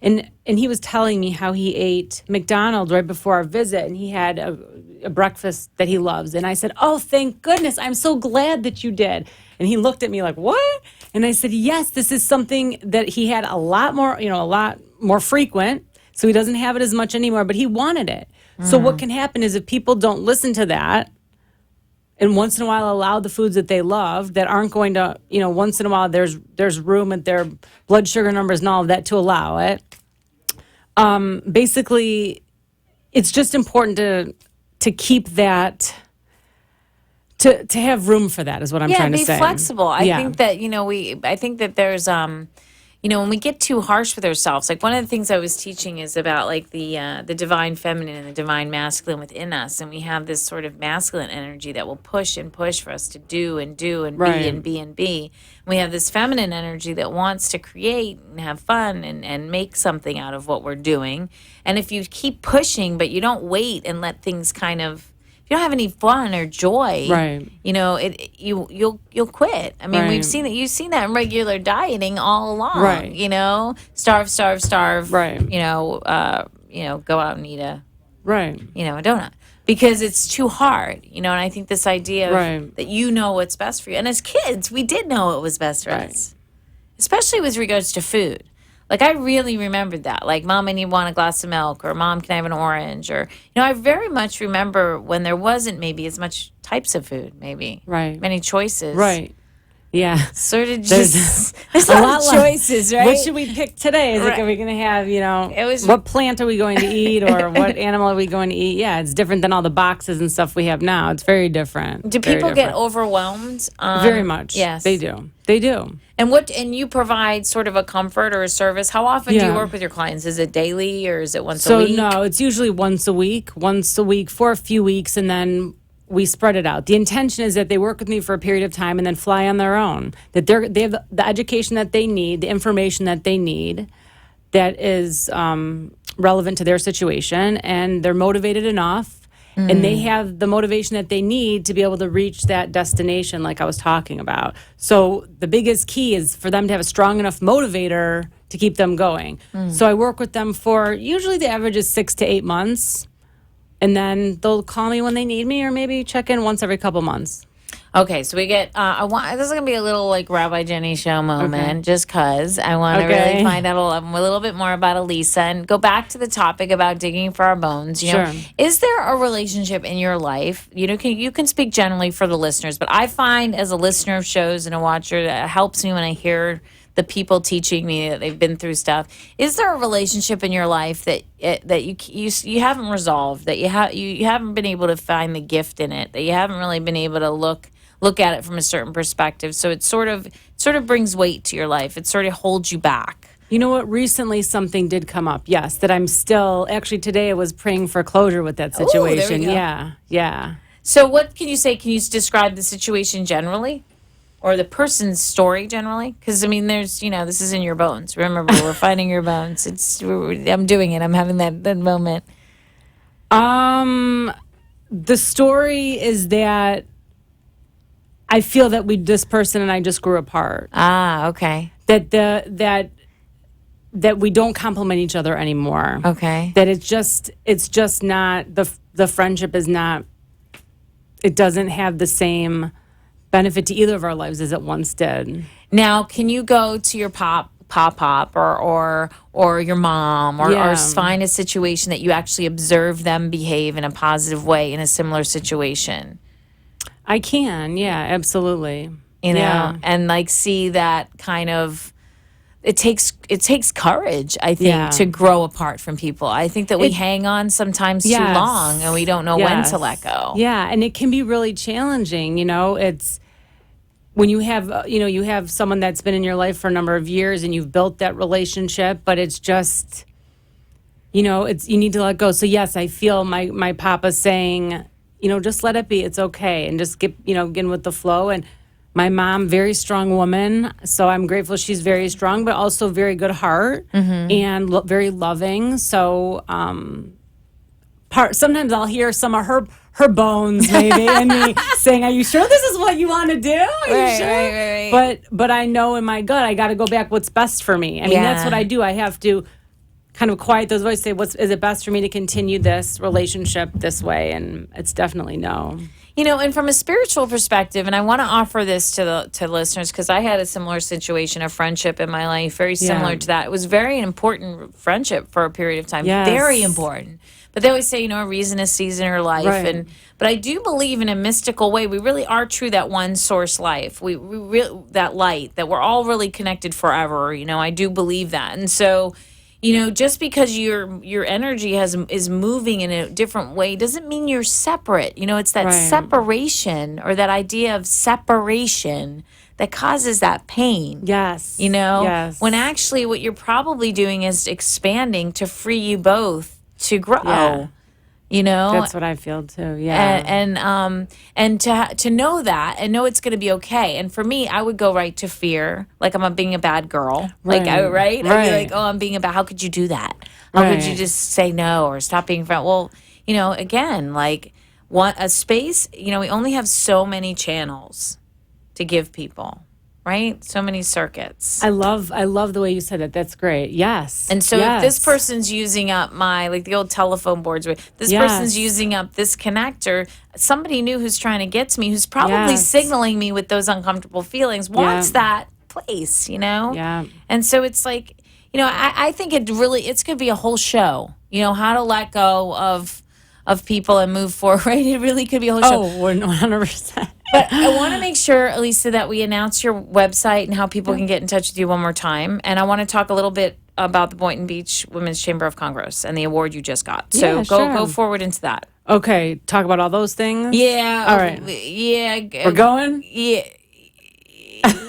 [SPEAKER 4] and he was telling me how he ate McDonald's right before our visit, and he had a breakfast that he loves. And I said, oh, thank goodness. I'm so glad that you did. And he looked at me like, what? And I said, yes, this is something that he had a lot more frequent. So he doesn't have it as much anymore, but he wanted it. So what can happen is if people don't listen to that, and once in a while allow the foods that they love that aren't going to, once in a while there's room at their blood sugar numbers and all of that to allow it. Basically, it's just important to keep that, to have room for that is what I'm trying to say.
[SPEAKER 2] Yeah, be flexible. I think that, I think that there's, when we get too harsh with ourselves, like one of the things I was teaching is about like the divine feminine and the divine masculine within us. And we have this sort of masculine energy that will push and push for us to do and be and be and be. And we have this feminine energy that wants to create and have fun and make something out of what we're doing. And if you keep pushing, but you don't wait and let things kind of, you don't have any fun or joy, you'll quit. I mean, we've seen that. You've seen that in regular dieting all along, right? Starve, right? Go out and eat a donut because it's too hard, And I think this idea of that what's best for you, and as kids, we did know what was best for us, especially with regards to food. Like, I really remembered that. Like, Mom, I want a glass of milk, or Mom, can I have an orange? Or, I very much remember when there wasn't maybe as much types of food, maybe.
[SPEAKER 4] Right.
[SPEAKER 2] Many choices.
[SPEAKER 4] Right. Yeah.
[SPEAKER 2] Sort of just, there's a lot of choices, right?
[SPEAKER 4] What should we pick today? Is like, are we going to have, what plant are we going to eat, or what animal are we going to eat? Yeah, it's different than all the boxes and stuff we have now. It's very different.
[SPEAKER 2] Do people get overwhelmed?
[SPEAKER 4] Very much.
[SPEAKER 2] Yes.
[SPEAKER 4] They do. They do.
[SPEAKER 2] And you provide sort of a comfort or a service. How often do you work with your clients? Is it daily or is it once a week?
[SPEAKER 4] So no, it's usually once a week for a few weeks, and then we spread it out. The intention is that they work with me for a period of time and then fly on their own. That they have the education that they need, the information that they need, that is relevant to their situation, and they're motivated enough. and they have the motivation that they need to be able to reach that destination like I was talking about. So the biggest key is for them to have a strong enough motivator to keep them going. So I work with them for, usually the average is 6 to 8 months, and then they'll call me when they need me, or maybe check in once every couple months.
[SPEAKER 2] Okay, so we get. This is gonna be a little like Rabbi Jenny show moment, just cause I want to really find out a little bit more about Elisa and go back to the topic about digging for our bones. You know, is there a relationship in your life? You know, you can speak generally for the listeners, but I find as a listener of shows and a watcher that it helps me when I hear the people teaching me that they've been through stuff. Is there a relationship in your life that you haven't resolved, that you haven't been able to find the gift in it, that you haven't really been able to look at it from a certain perspective? So it sort of brings weight to your life. It sort of holds you back.
[SPEAKER 4] You know what? Recently, something did come up. Yes, that I'm still actually today. I was praying for closure with that situation.
[SPEAKER 2] There we go.
[SPEAKER 4] Yeah.
[SPEAKER 2] So what can you say? Can you describe the situation generally? Or the person's story generally? Because, I mean, there's, this is in your bones. Remember, we're finding your bones. I'm doing it. I'm having that moment.
[SPEAKER 4] The story is that I feel that this person and I just grew apart.
[SPEAKER 2] Ah, okay.
[SPEAKER 4] That we don't complement each other anymore.
[SPEAKER 2] Okay.
[SPEAKER 4] That it's just not, the friendship is not, it doesn't have the same benefit to either of our lives as it once did.
[SPEAKER 2] Now, can you go to your pop or your mom or find a situation that you actually observe them behave in a positive way in a similar situation?
[SPEAKER 4] I can, yeah, absolutely.
[SPEAKER 2] And like see that kind of. It takes courage, I think, to grow apart from people. I think that we hang on sometimes too long, and we don't know when to let go.
[SPEAKER 4] Yeah, and it can be really challenging. It's when you have someone that's been in your life for a number of years, and you've built that relationship, but it's just, you need to let go. So yes, I feel my papa saying, just let it be. It's okay, and just get in with the flow. And my mom, very strong woman, so I'm grateful she's very strong, but also very good heart and very loving. So sometimes I'll hear some of her bones maybe in me saying, "Are you sure this is what you want to do? Are you sure?" Right. But I know in my gut I got to go back what's best for me. I mean, that's what I do. I have to kind of quiet those voices, say, is it best for me to continue this relationship this way? And it's definitely no.
[SPEAKER 2] And from a spiritual perspective, and I want to offer this to listeners because I had a similar situation, a friendship in my life, very similar to that. It was very important friendship for a period of time, very important. But they always say, a reason, a season, or life.
[SPEAKER 4] Right.
[SPEAKER 2] But I do believe in a mystical way, we really are true that one source life. We really, that light, that we're all really connected forever. I do believe that. And so, just because your energy is moving in a different way doesn't mean you're separate. It's that separation, or that idea of separation, that causes that pain.
[SPEAKER 4] Yes.
[SPEAKER 2] Yes. When actually what you're probably doing is expanding to free you both to grow.
[SPEAKER 4] Yeah.
[SPEAKER 2] you know?
[SPEAKER 4] That's what I feel too. Yeah.
[SPEAKER 2] And to know that and know it's going to be okay. And for me, I would go right to fear, like I'm being a bad girl.
[SPEAKER 4] Right.
[SPEAKER 2] I'd be like, oh, I'm being a bad. How could you do that? How could you just say no or stop being friend? Well, you know, again, like a space. You know, we only have so many channels to give people. Right? So many circuits.
[SPEAKER 4] I love the way you said it. That's great. Yes.
[SPEAKER 2] And so if this person's using up like the old telephone boards, this person's using up this connector, somebody new who's trying to get to me, who's probably signaling me with those uncomfortable feelings, wants that place, you know?
[SPEAKER 4] Yeah.
[SPEAKER 2] And so it's like, you know, I think it's going to be a whole show, you know, how to let go of people and move forward. Right? It really could be a whole show.
[SPEAKER 4] Oh, 100%.
[SPEAKER 2] But I want to make sure, Elisa, that we announce your website and how people can get in touch with you one more time. And I want to talk a little bit about the Boynton Beach Women's Chamber of Congress and the award you just got. So go forward into that.
[SPEAKER 4] Okay, talk about all those things?
[SPEAKER 2] Yeah.
[SPEAKER 4] All right.
[SPEAKER 2] Yeah.
[SPEAKER 4] We're going?
[SPEAKER 2] Yeah.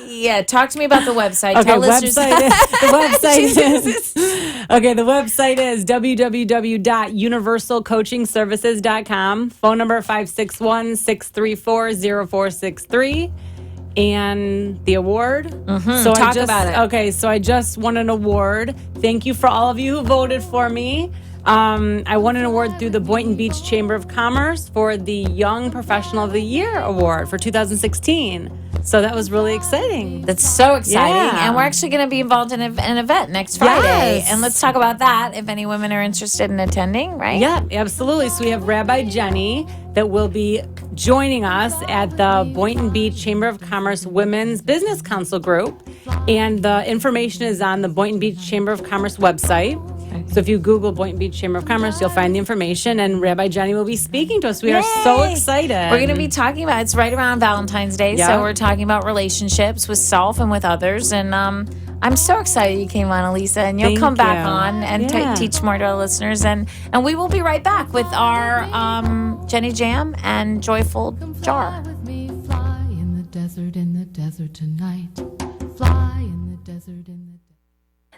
[SPEAKER 2] Yeah, talk to me about the website.
[SPEAKER 4] Okay,
[SPEAKER 2] Tell listeners.
[SPEAKER 4] the website is www.universalcoachingservices.com. Phone number 561-634-0463. And the award. So
[SPEAKER 2] Talk about it.
[SPEAKER 4] Okay, so I just won an award. Thank you for all of you who voted for me. I won an award through the Boynton Beach Chamber of Commerce for the Young Professional of the Year Award for 2016. So that was really exciting.
[SPEAKER 2] That's so exciting.
[SPEAKER 4] Yeah.
[SPEAKER 2] And we're actually going to be involved in an event next Friday.
[SPEAKER 4] Yes.
[SPEAKER 2] And let's talk about that if any women are interested in attending, right?
[SPEAKER 4] Yeah, absolutely. So we have Rabbi Jenny that will be joining us at the Boynton Beach Chamber of Commerce Women's Business Council group. And the information is on the Boynton Beach Chamber of Commerce website. So if you Google Boynton Beach Chamber of Commerce, you'll find the information, and Rabbi Jenny will be speaking to us. We are so
[SPEAKER 2] Yay.
[SPEAKER 4] excited.
[SPEAKER 2] We're going to be talking about, it's right around Valentine's Day,
[SPEAKER 4] Yeah.
[SPEAKER 2] so we're talking about relationships with self and with others. And I'm so excited you came on, Elisa, and you'll
[SPEAKER 4] Thank
[SPEAKER 2] come back
[SPEAKER 4] you.
[SPEAKER 2] on and
[SPEAKER 4] Yeah.
[SPEAKER 2] teach more to our listeners. And we will be right back with our Jenny Jam and Joyful Jar.
[SPEAKER 3] Fly with me, fly in the desert tonight. Fly in the desert, in the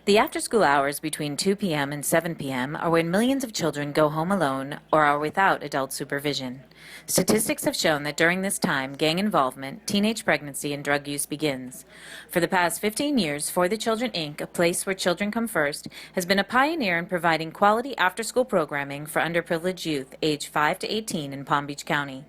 [SPEAKER 2] The after-school hours between 2 p.m. and 7 p.m. are when millions of children go home alone or are without adult supervision. Statistics have shown that during this time, gang involvement, teenage pregnancy, and drug use begins. For the past 15 years, For the Children, Inc., a place where children come first, has been a pioneer in providing quality after-school programming for underprivileged youth aged 5 to 18 in Palm Beach County.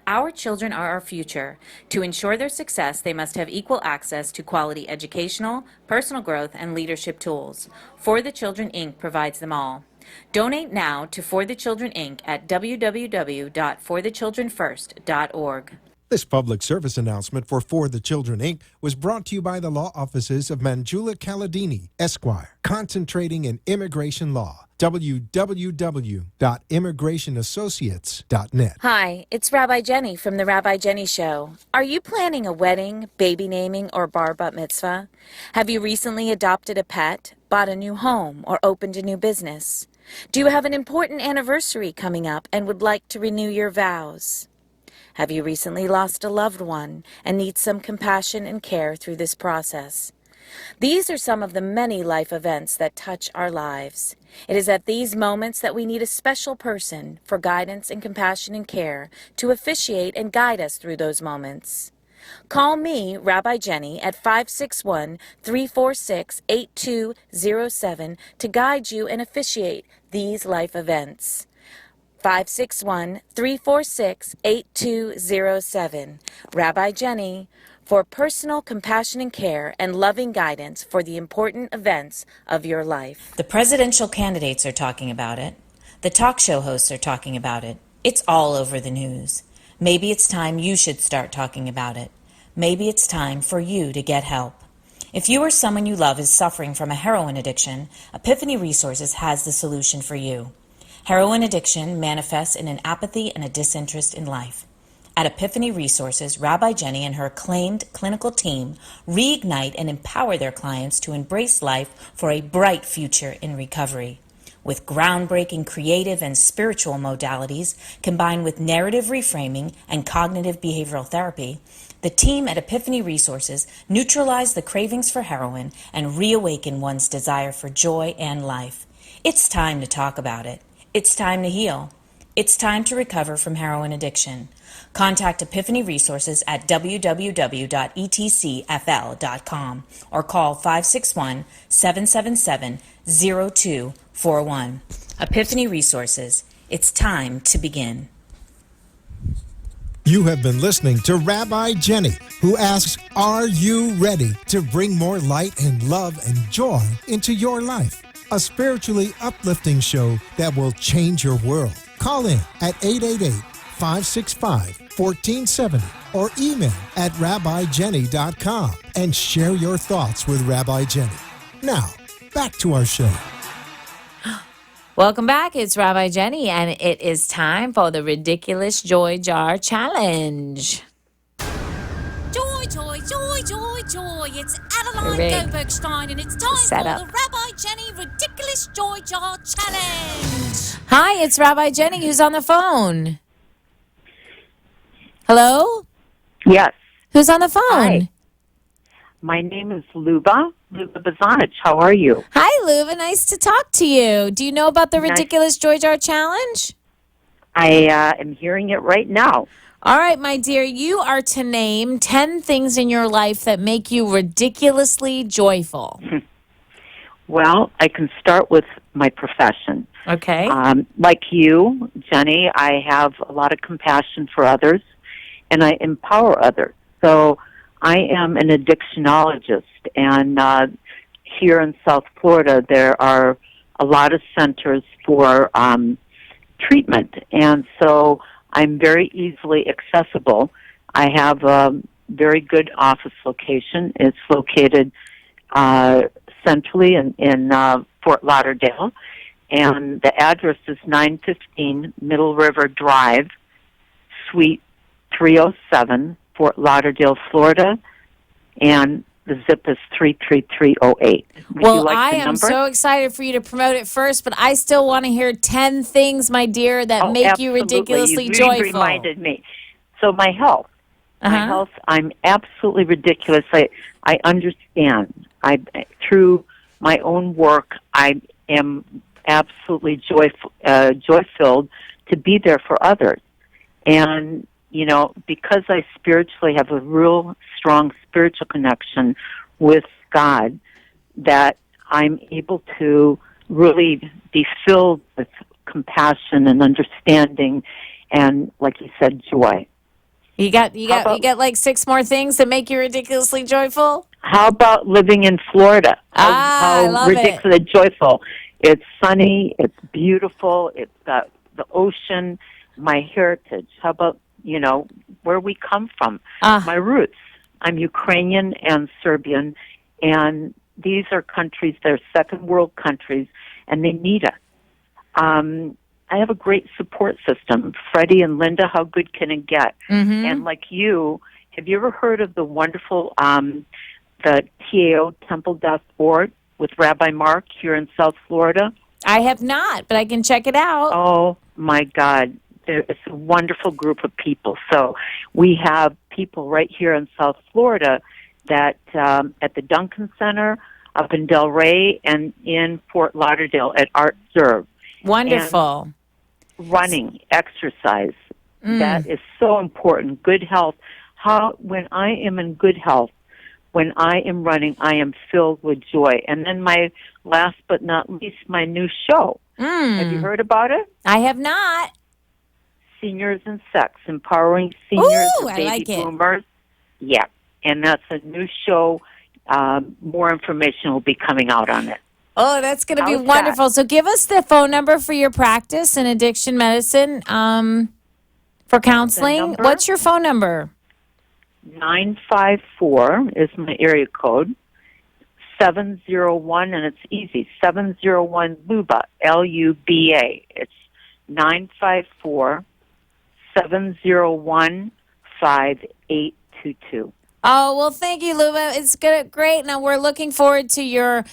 [SPEAKER 2] Our children are our future. To ensure their success, they must have equal access to quality educational, personal growth, and leadership tools. For the Children, Inc. provides them all. Donate now to For the Children, Inc. at www.forthechildrenfirst.org.
[SPEAKER 1] This public service announcement for the Children, Inc. was brought to you by the law offices of Manjula Caladini, Esquire, concentrating in immigration law. www.immigrationassociates.net.
[SPEAKER 2] Hi, it's Rabbi Jenny from The Rabbi Jenny Show. Are you planning a wedding, baby naming, or bar bat mitzvah? Have you recently adopted a pet, bought a new home, or opened a new business? Do you have an important anniversary coming up and would like to renew your vows? Have you recently lost a loved one and need some compassion and care through this process? These are some of the many life events that touch our lives. It is at these moments that we need a special person for guidance and compassion and care to officiate and guide us through those moments. Call me, Rabbi Jenny, at 561-346-8207 to guide you and officiate these life events. 561-346-8207. Rabbi Jenny, for personal compassion and care and loving guidance for the important events of your life. The presidential candidates are talking about it. The talk show hosts are talking about it. It's all over the news. Maybe it's time you should start talking about it. Maybe it's time for you to get help. If you or someone you love is suffering from a heroin addiction, Epiphany Resources has the solution for you. Heroin addiction manifests in an apathy and a disinterest in life. At Epiphany Resources, Rabbi Jenny and her acclaimed clinical team reignite and empower their clients to embrace life for a bright future in recovery. With groundbreaking creative and spiritual modalities combined with narrative reframing and cognitive behavioral therapy, the team at Epiphany Resources neutralize the cravings for heroin and reawaken one's desire for joy and life. It's time to talk about it. It's time to heal. It's time to recover from heroin addiction. Contact Epiphany Resources at www.etcfl.com or call 561-777-0241. Epiphany Resources. It's time to begin.
[SPEAKER 1] You have been listening to Rabbi Jenny, who asks, are you ready to bring more light and love and joy into your life? A spiritually uplifting show that will change your world. Call in at 888-565-1470 or email at rabbijenny.com and share your thoughts with Rabbi Jenny. Now, back to our show.
[SPEAKER 2] Welcome back. It's Rabbi Jenny, and it is time for the Ridiculous Joy Jar Challenge.
[SPEAKER 5] Joy, joy, joy, joy, joy. It's Adeline
[SPEAKER 2] Rick.
[SPEAKER 5] Goldbergstein, and it's time
[SPEAKER 2] Set
[SPEAKER 5] for
[SPEAKER 2] up.
[SPEAKER 5] the Rabbi Jenny Ridiculous Joy Jar Challenge.
[SPEAKER 2] Hi, it's Rabbi Jenny who's on the phone. Hello?
[SPEAKER 6] Yes.
[SPEAKER 2] Who's on the phone?
[SPEAKER 6] Hi. My name is Luba Bazanich. How are you?
[SPEAKER 2] Hi, Luva. Nice to talk to you. Do you know about the
[SPEAKER 6] Nice.
[SPEAKER 2] Ridiculous Joy Jar Challenge?
[SPEAKER 6] I am hearing it right now.
[SPEAKER 2] All right, my dear, you are to name 10 things in your life that make you ridiculously joyful.
[SPEAKER 6] Well, I can start with my profession.
[SPEAKER 2] Okay.
[SPEAKER 6] Like you, Jenny, I have a lot of compassion for others, and I empower others. So I am an addictionologist, and here in South Florida, there are a lot of centers for treatment, and so I'm very easily accessible. I have a very good office location. It's located centrally in Fort Lauderdale, and the address is 915 Middle River Drive, Suite 307, Fort Lauderdale, Florida, and the zip is 33308. Would you
[SPEAKER 2] Well,
[SPEAKER 6] like
[SPEAKER 2] I
[SPEAKER 6] the
[SPEAKER 2] am
[SPEAKER 6] number?
[SPEAKER 2] so excited for you to promote it first, but I still want to hear 10 things, my dear, that make you
[SPEAKER 6] Absolutely.
[SPEAKER 2] ridiculously
[SPEAKER 6] You
[SPEAKER 2] joyful.
[SPEAKER 6] reminded me. So my health.
[SPEAKER 2] Uh-huh.
[SPEAKER 6] My health, I'm absolutely ridiculous. I understand. Through my own work, I am absolutely joy-filled to be there for others. And, because I spiritually have a real strong spiritual connection with God, that I'm able to really be filled with compassion and understanding and, like you said, joy.
[SPEAKER 2] You got like 6 more things that make you ridiculously joyful?
[SPEAKER 6] How about living in Florida?
[SPEAKER 2] I love
[SPEAKER 6] ridiculously joyful. It's sunny, it's beautiful, it's got the ocean, my heritage. How about, where we come from? My roots. I'm Ukrainian and Serbian, and these are countries, they're second world countries, and they need us. I have a great support system. Freddie and Linda, how good can it get?
[SPEAKER 2] Mm-hmm.
[SPEAKER 6] And like you, have you ever heard of the wonderful, the TAO Temple.org with Rabbi Mark here in South Florida?
[SPEAKER 2] I have not, but I can check it out.
[SPEAKER 6] Oh, my God. It's a wonderful group of people. So we have people right here in South Florida that at the Duncan Center, up in Delray, and in Fort Lauderdale at Art Serve.
[SPEAKER 2] Wonderful.
[SPEAKER 6] And running, exercise, that is so important. Good health. When I am in good health, when I am running, I am filled with joy. And then my last but not least, my new show. Have you heard about it?
[SPEAKER 2] I have not.
[SPEAKER 6] Seniors and Sex, Empowering Seniors
[SPEAKER 2] Ooh,
[SPEAKER 6] and
[SPEAKER 2] I
[SPEAKER 6] Baby
[SPEAKER 2] like it.
[SPEAKER 6] Boomers. Yeah, and that's a new show. More information will be coming out on it.
[SPEAKER 2] Oh, that's going to be
[SPEAKER 6] How's
[SPEAKER 2] wonderful. So give us the phone number for your practice in addiction medicine for counseling.
[SPEAKER 6] number?
[SPEAKER 2] What's your phone number?
[SPEAKER 6] 954 is my area code. 701, and it's easy. 701 LUBA, LUBA. It's 954-701-5822.
[SPEAKER 2] Oh, well, thank you, Luba. It's good, great. Now, we're looking forward to your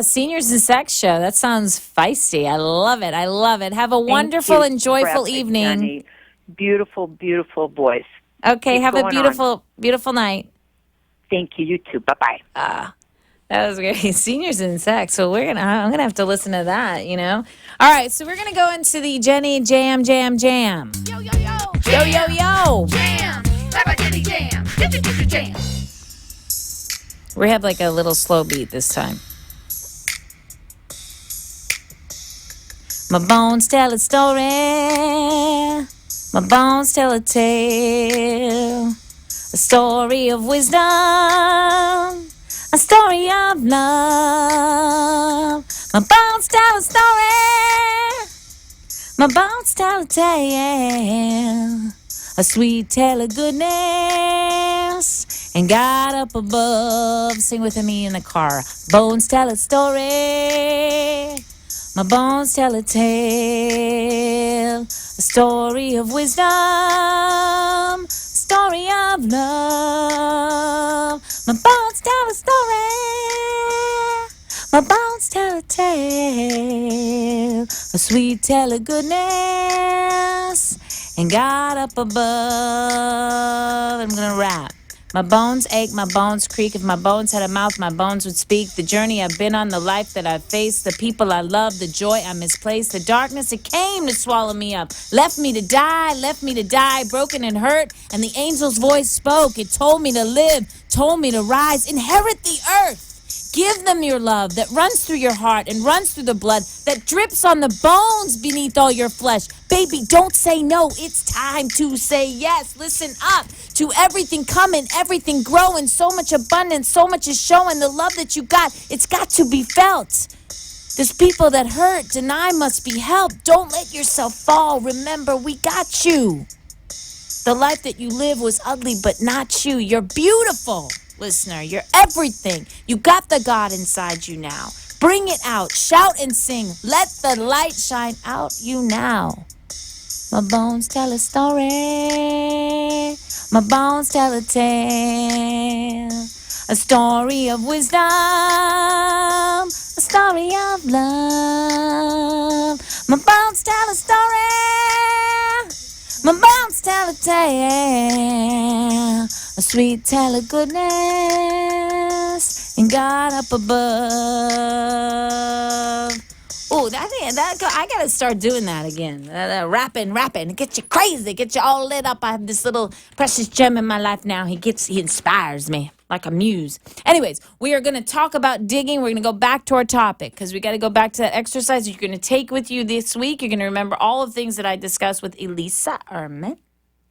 [SPEAKER 2] Seniors and Sex show. That sounds feisty. I love it. I love it. Have a wonderful and joyful
[SPEAKER 6] Traffic,
[SPEAKER 2] evening.
[SPEAKER 6] Jenny. Beautiful, beautiful voice.
[SPEAKER 2] Okay,
[SPEAKER 6] Keep
[SPEAKER 2] have a
[SPEAKER 6] going
[SPEAKER 2] beautiful, beautiful night.
[SPEAKER 6] Thank you. You too. Bye-bye.
[SPEAKER 2] That was great. Seniors and Sex. So I'm gonna have to listen to that. All right. So we're gonna go into the Jenny Jam.
[SPEAKER 5] Yo, yo, yo.
[SPEAKER 2] Yo, yo, yo.
[SPEAKER 5] Jam. Rabbi Jenny Jam. Jam.
[SPEAKER 2] We have like a little slow beat this time. My bones tell a story. My bones tell a tale. A story of wisdom. A story of love. My bones tell a story. My bones tell a tale. A sweet tale of goodness. And God up above. Sing with me in the car. Bones tell a story. My bones tell a tale. A story of wisdom. Story of love. My bones tell a story. My bones tell a tale. A sweet tale of goodness. And God up above. I'm gonna rap. My bones ache, my bones creak. If my bones had a mouth, my bones would speak. The journey I've been on, the life that I've faced, the people I love, the joy I misplaced, the darkness it came to swallow me up. Left me to die, broken and hurt. And the angel's voice spoke. It told me to live, told me to rise, inherit the earth. Give them your love that runs through your heart and runs through the blood that drips on the bones beneath all your flesh. Baby, don't say no. It's time to say yes. Listen up to everything coming, everything growing, so much abundance, so much is showing. The love that you got, it's got to be felt. There's people that hurt, deny must be helped. Don't let yourself fall. Remember, we got you. The life that you live was ugly, but not you. You're beautiful, listener. You're everything. You got the God inside you now. Bring it out. Shout and sing. Let the light shine out you now. My bones tell a story. My bones tell a tale. A story of wisdom. A story of love. My bones tell a story. My bones tell a tale. A sweet tale of goodness. And God up above. Oh, I gotta start doing that again. Rapping. Get you crazy, get you all lit up. I have this little precious gem in my life now. He inspires me like a muse. Anyways, we are gonna talk about digging. We're gonna go back to our topic because we gotta go back to that exercise you're gonna take with you this week. You're gonna remember all of the things that I discussed with Elisa Ehrman.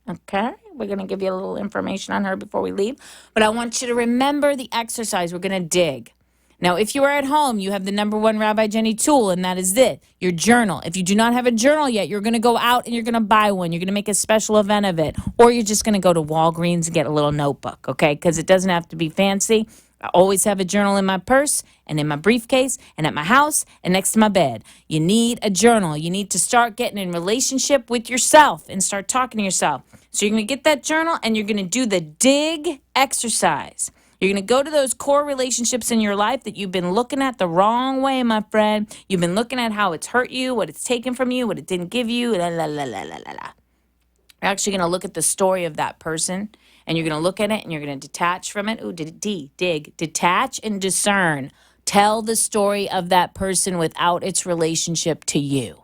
[SPEAKER 2] Okay, we're going to give you a little information on her before we leave. But I want you to remember the exercise. We're going to dig. Now, if you are at home, you have the number one Rabbi Jenny tool, and that is it, your journal. If you do not have a journal yet, you're going to go out and you're going to buy one. You're going to make a special event of it. Or you're just going to go to Walgreens and get a little notebook, okay? Because it doesn't have to be fancy. I always have a journal in my purse and in my briefcase and at my house and next to my bed. You need a journal. You need to start getting in relationship with yourself and start talking to yourself. So you're going to get that journal and you're going to do the dig exercise. You're going to go to those core relationships in your life that you've been looking at the wrong way, my friend. You've been looking at how it's hurt you, what it's taken from you, what it didn't give you, la, la, la, la, la, la. You're actually going to look at the story of that person, and you're going to look at it, and you're going to detach from it. Ooh, dig, detach and discern. Tell the story of that person without its relationship to you.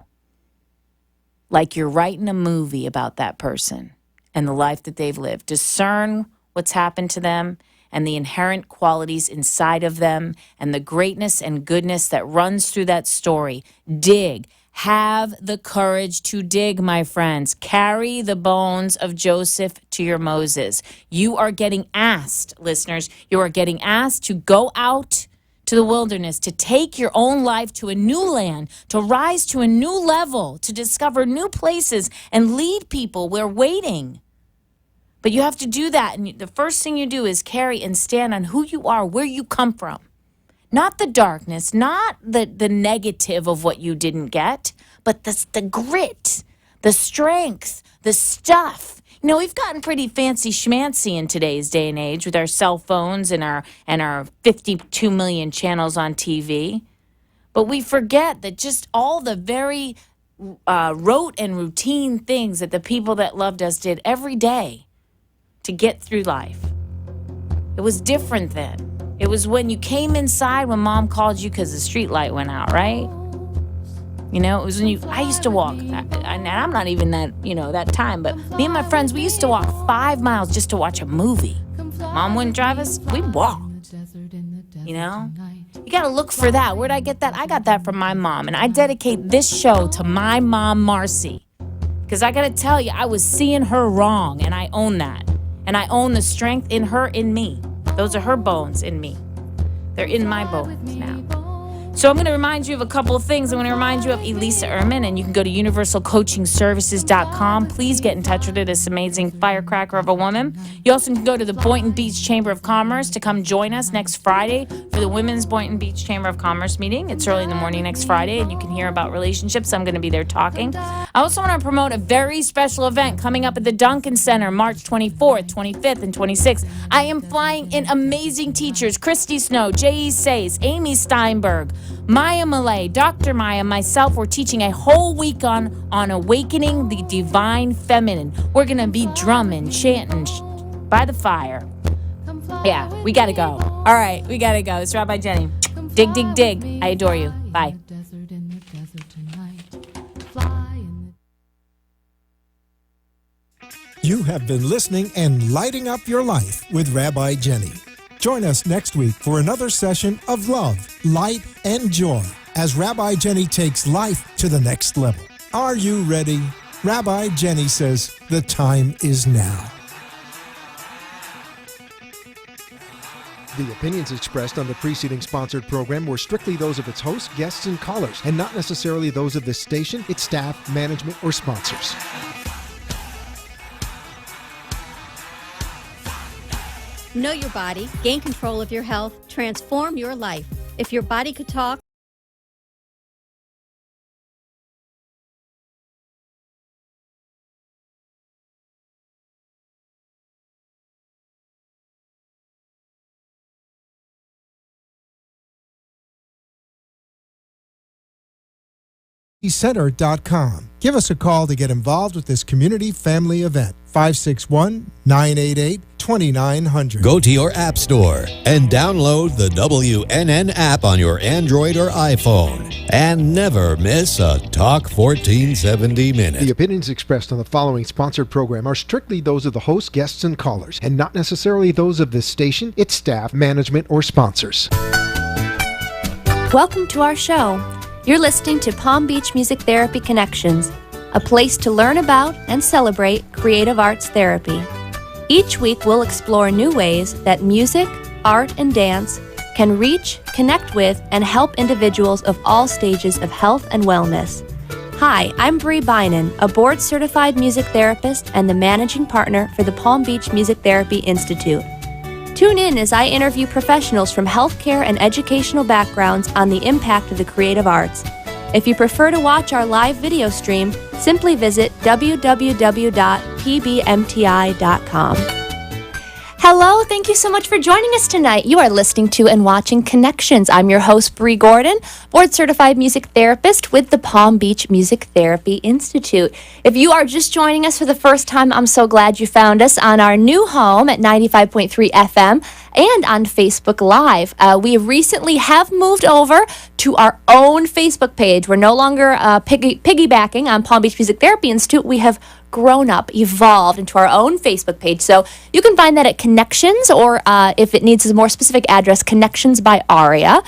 [SPEAKER 2] Like you're writing a movie about that person and the life that they've lived. Discern what's happened to them and the inherent qualities inside of them and the greatness and goodness that runs through that story. Dig. Have the courage to dig, my friends. Carry the bones of Joseph to your Moses. You are getting asked, listeners, you are getting asked to go out to the wilderness, to take your own life to a new land, to rise to a new level, to discover new places and lead people. We're waiting. But you have to do that. And the first thing you do is carry and stand on who you are, where you come from. Not the darkness, not the negative of what you didn't get, but the grit, the strength, the stuff. You know, we've gotten pretty fancy schmancy in today's day and age with our cell phones and our 52 million channels on TV. But we forget that just all the very rote and routine things that the people that loved us did every day to get through life. It was different then. It was when you came inside when mom called you because the street light went out, right? You know, it was when I used to walk, and I'm not even that time, but me and my friends, we used to walk 5 miles just to watch a movie. Mom wouldn't drive us, we'd walk, you know? You got to look for that. Where'd I get that? I got that from my mom, and I dedicate this show to my mom, Marcy, because I got to tell you, I was seeing her wrong, and I own that, and I own the strength in her, in me. Those are her bones in me. They're in my bones now. So I'm going to remind you of a couple of things. I'm going to remind you of Elisa Ehrman, and you can go to universalcoachingservices.com. Please get in touch with her, this amazing firecracker of a woman. You also can go to the Boynton Beach Chamber of Commerce to come join us next Friday for the Women's Boynton Beach Chamber of Commerce meeting. It's early in the morning next Friday, and you can hear about relationships. I'm going to be there talking. I also want to promote a very special event coming up at the Duncan Center, March 24th, 25th, and 26th. I am flying in amazing teachers, Christy Snow, J.E. Sayce, Amy Steinberg, Maya Malay, Dr. Maya, myself. We're teaching a whole week on awakening the divine feminine. We're going to be drumming, chanting by the fire. Yeah, we got to go. All right, we got to go. It's Rabbi Jenny. Dig, dig, dig. I adore you. Bye.
[SPEAKER 1] You have been listening and lighting up your life with Rabbi Jenny. Join us next week for another session of love, light, and joy as Rabbi Jenny takes life to the next level. Are you ready? Rabbi Jenny says the time is now. The opinions expressed on the preceding sponsored program were strictly those of its hosts, guests, and callers, and not necessarily those of this station, its staff, management, or sponsors.
[SPEAKER 7] Know your body, gain control of your health, transform your life. If your body could talk,
[SPEAKER 1] Center.com. Give us a call to get involved with this community family event. 561-988-2900.
[SPEAKER 8] Go to your app store and download the WNN app on your Android or iPhone. And never miss a Talk 1470 minute.
[SPEAKER 1] The opinions expressed on the following sponsored program are strictly those of the hosts, guests, and callers, and not necessarily those of this station, its staff, management, or sponsors.
[SPEAKER 9] Welcome to our show. You're listening to Palm Beach Music Therapy Connections, a place to learn about and celebrate creative arts therapy. Each week we'll explore new ways that music, art, and dance can reach, connect with, and help individuals of all stages of health and wellness. Hi, I'm Bree Bynan, a board-certified music therapist and the managing partner for the Palm Beach Music Therapy Institute. Tune in as I interview professionals from healthcare and educational backgrounds on the impact of the creative arts. If you prefer to watch our live video stream, simply visit www.pbmti.com. Hello, thank you so much for joining us tonight. You are listening to and watching Connections. I'm your host, Bree Gordon, board-certified music therapist with the Palm Beach Music Therapy Institute. If you are just joining us for the first time, I'm so glad you found us on our new home at 95.3 FM and on Facebook Live. We recently have moved over to our own Facebook page. We're no longer piggybacking on Palm Beach Music Therapy Institute. We have grown up, evolved into our own Facebook page. So you can find that at Connections, or if it needs a more specific address, Connections by Aria.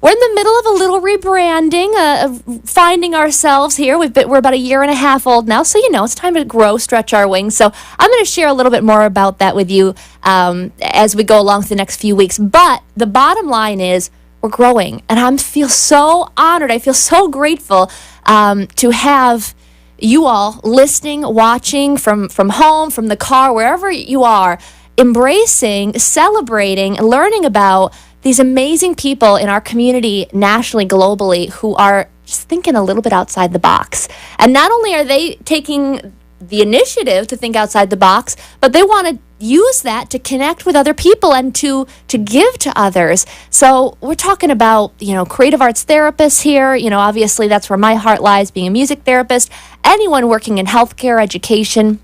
[SPEAKER 9] We're in the middle of a little rebranding, finding ourselves here. We're about a year and a half old now, so it's time to grow, stretch our wings. So I'm going to share a little bit more about that with you as we go along through the next few weeks. But the bottom line is we're growing, and I feel so honored. I feel so grateful to have you all listening, watching from home, from the car, wherever you are, embracing, celebrating, learning about these amazing people in our community nationally, globally, who are just thinking a little bit outside the box. And not only are they taking the initiative to think outside the box, but they want to use that to connect with other people and to give to others. So we're talking about, creative arts therapists here. Obviously that's where my heart lies, being a music therapist. Anyone working in healthcare, education,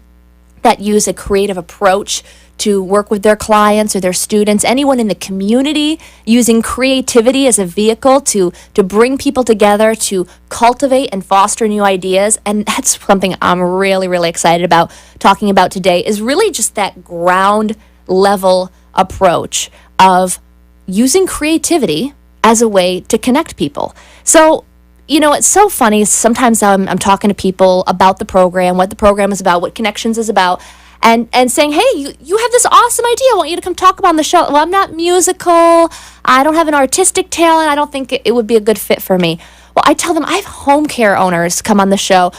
[SPEAKER 9] that use a creative approach to work with their clients or their students, anyone in the community using creativity as a vehicle to bring people together, to cultivate and foster new ideas. And that's something I'm really, really excited about talking about today, is really just that ground level approach of using creativity as a way to connect people. So, it's so funny. Sometimes I'm talking to people about the program, what the program is about, what Connections is about, and saying, hey, you have this awesome idea. I want you to come talk about on the show. Well, I'm not musical. I don't have an artistic talent. I don't think it would be a good fit for me. Well, I tell them I have home care owners come on the show,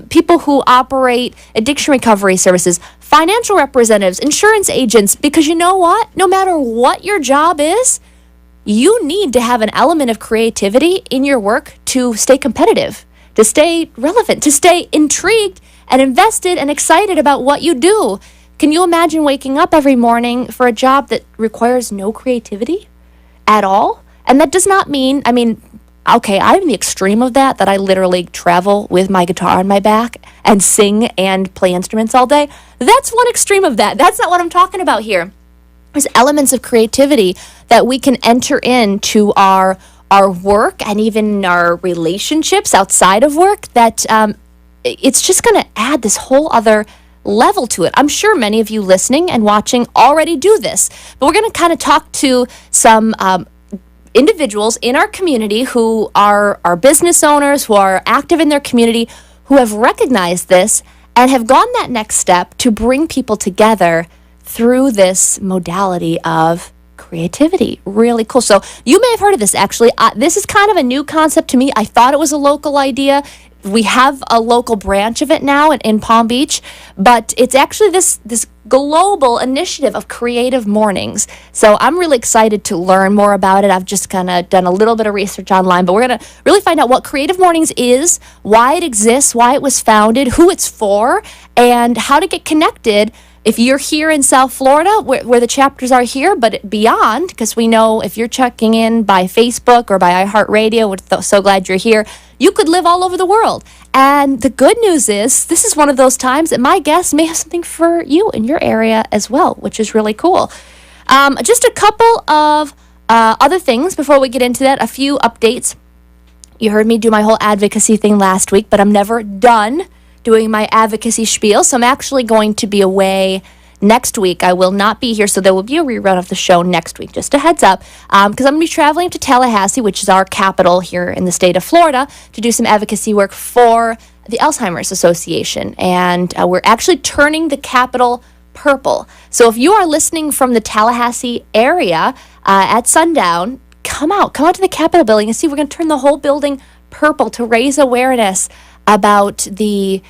[SPEAKER 9] people who operate addiction recovery services, financial representatives, insurance agents, because you know what? No matter what your job is, you need to have an element of creativity in your work to stay competitive, to stay relevant, to stay intrigued and invested and excited about what you do. Can you imagine waking up every morning for a job that requires no creativity at all? And that does not mean, okay, I'm the extreme of that I literally travel with my guitar on my back and sing and play instruments all day. That's one extreme of that. That's not what I'm talking about here. There's elements of creativity that we can enter into our work and even our relationships outside of work that it's just going to add this whole other level to it. I'm sure many of you listening and watching already do this, but we're going to kind of talk to some individuals in our community who are business owners, who are active in their community, who have recognized this and have gone that next step to bring people together through this modality of creativity. Really cool. So you may have heard of this, actually. This is kind of a new concept to me. I thought it was a local idea. We have a local branch of it now in Palm Beach, but it's actually this global initiative of creative mornings. So I'm really excited to learn more about it. I've just kind of done a little bit of research online, but we're going to really find out what Creative Mornings is, why it exists, why it was founded, who it's for, and how to get connected. If you're here in South Florida, where the chapters are here, but beyond, because we know if you're checking in by Facebook or by iHeartRadio, we're so glad you're here, you could live all over the world. And the good news is, this is one of those times that my guests may have something for you in your area as well, which is really cool. Just a couple of other things before we get into that, a few updates. You heard me do my whole advocacy thing last week, but I'm never done doing my advocacy spiel, so I'm actually going to be away next week. I will not be here, so there will be a rerun of the show next week. Just a heads up, because I'm going to be traveling to Tallahassee, which is our capital here in the state of Florida, to do some advocacy work for the Alzheimer's Association, and we're actually turning the capital purple. So if you are listening from the Tallahassee area at sundown, come out to the Capitol building and see. We're going to turn the whole building purple to raise awareness about the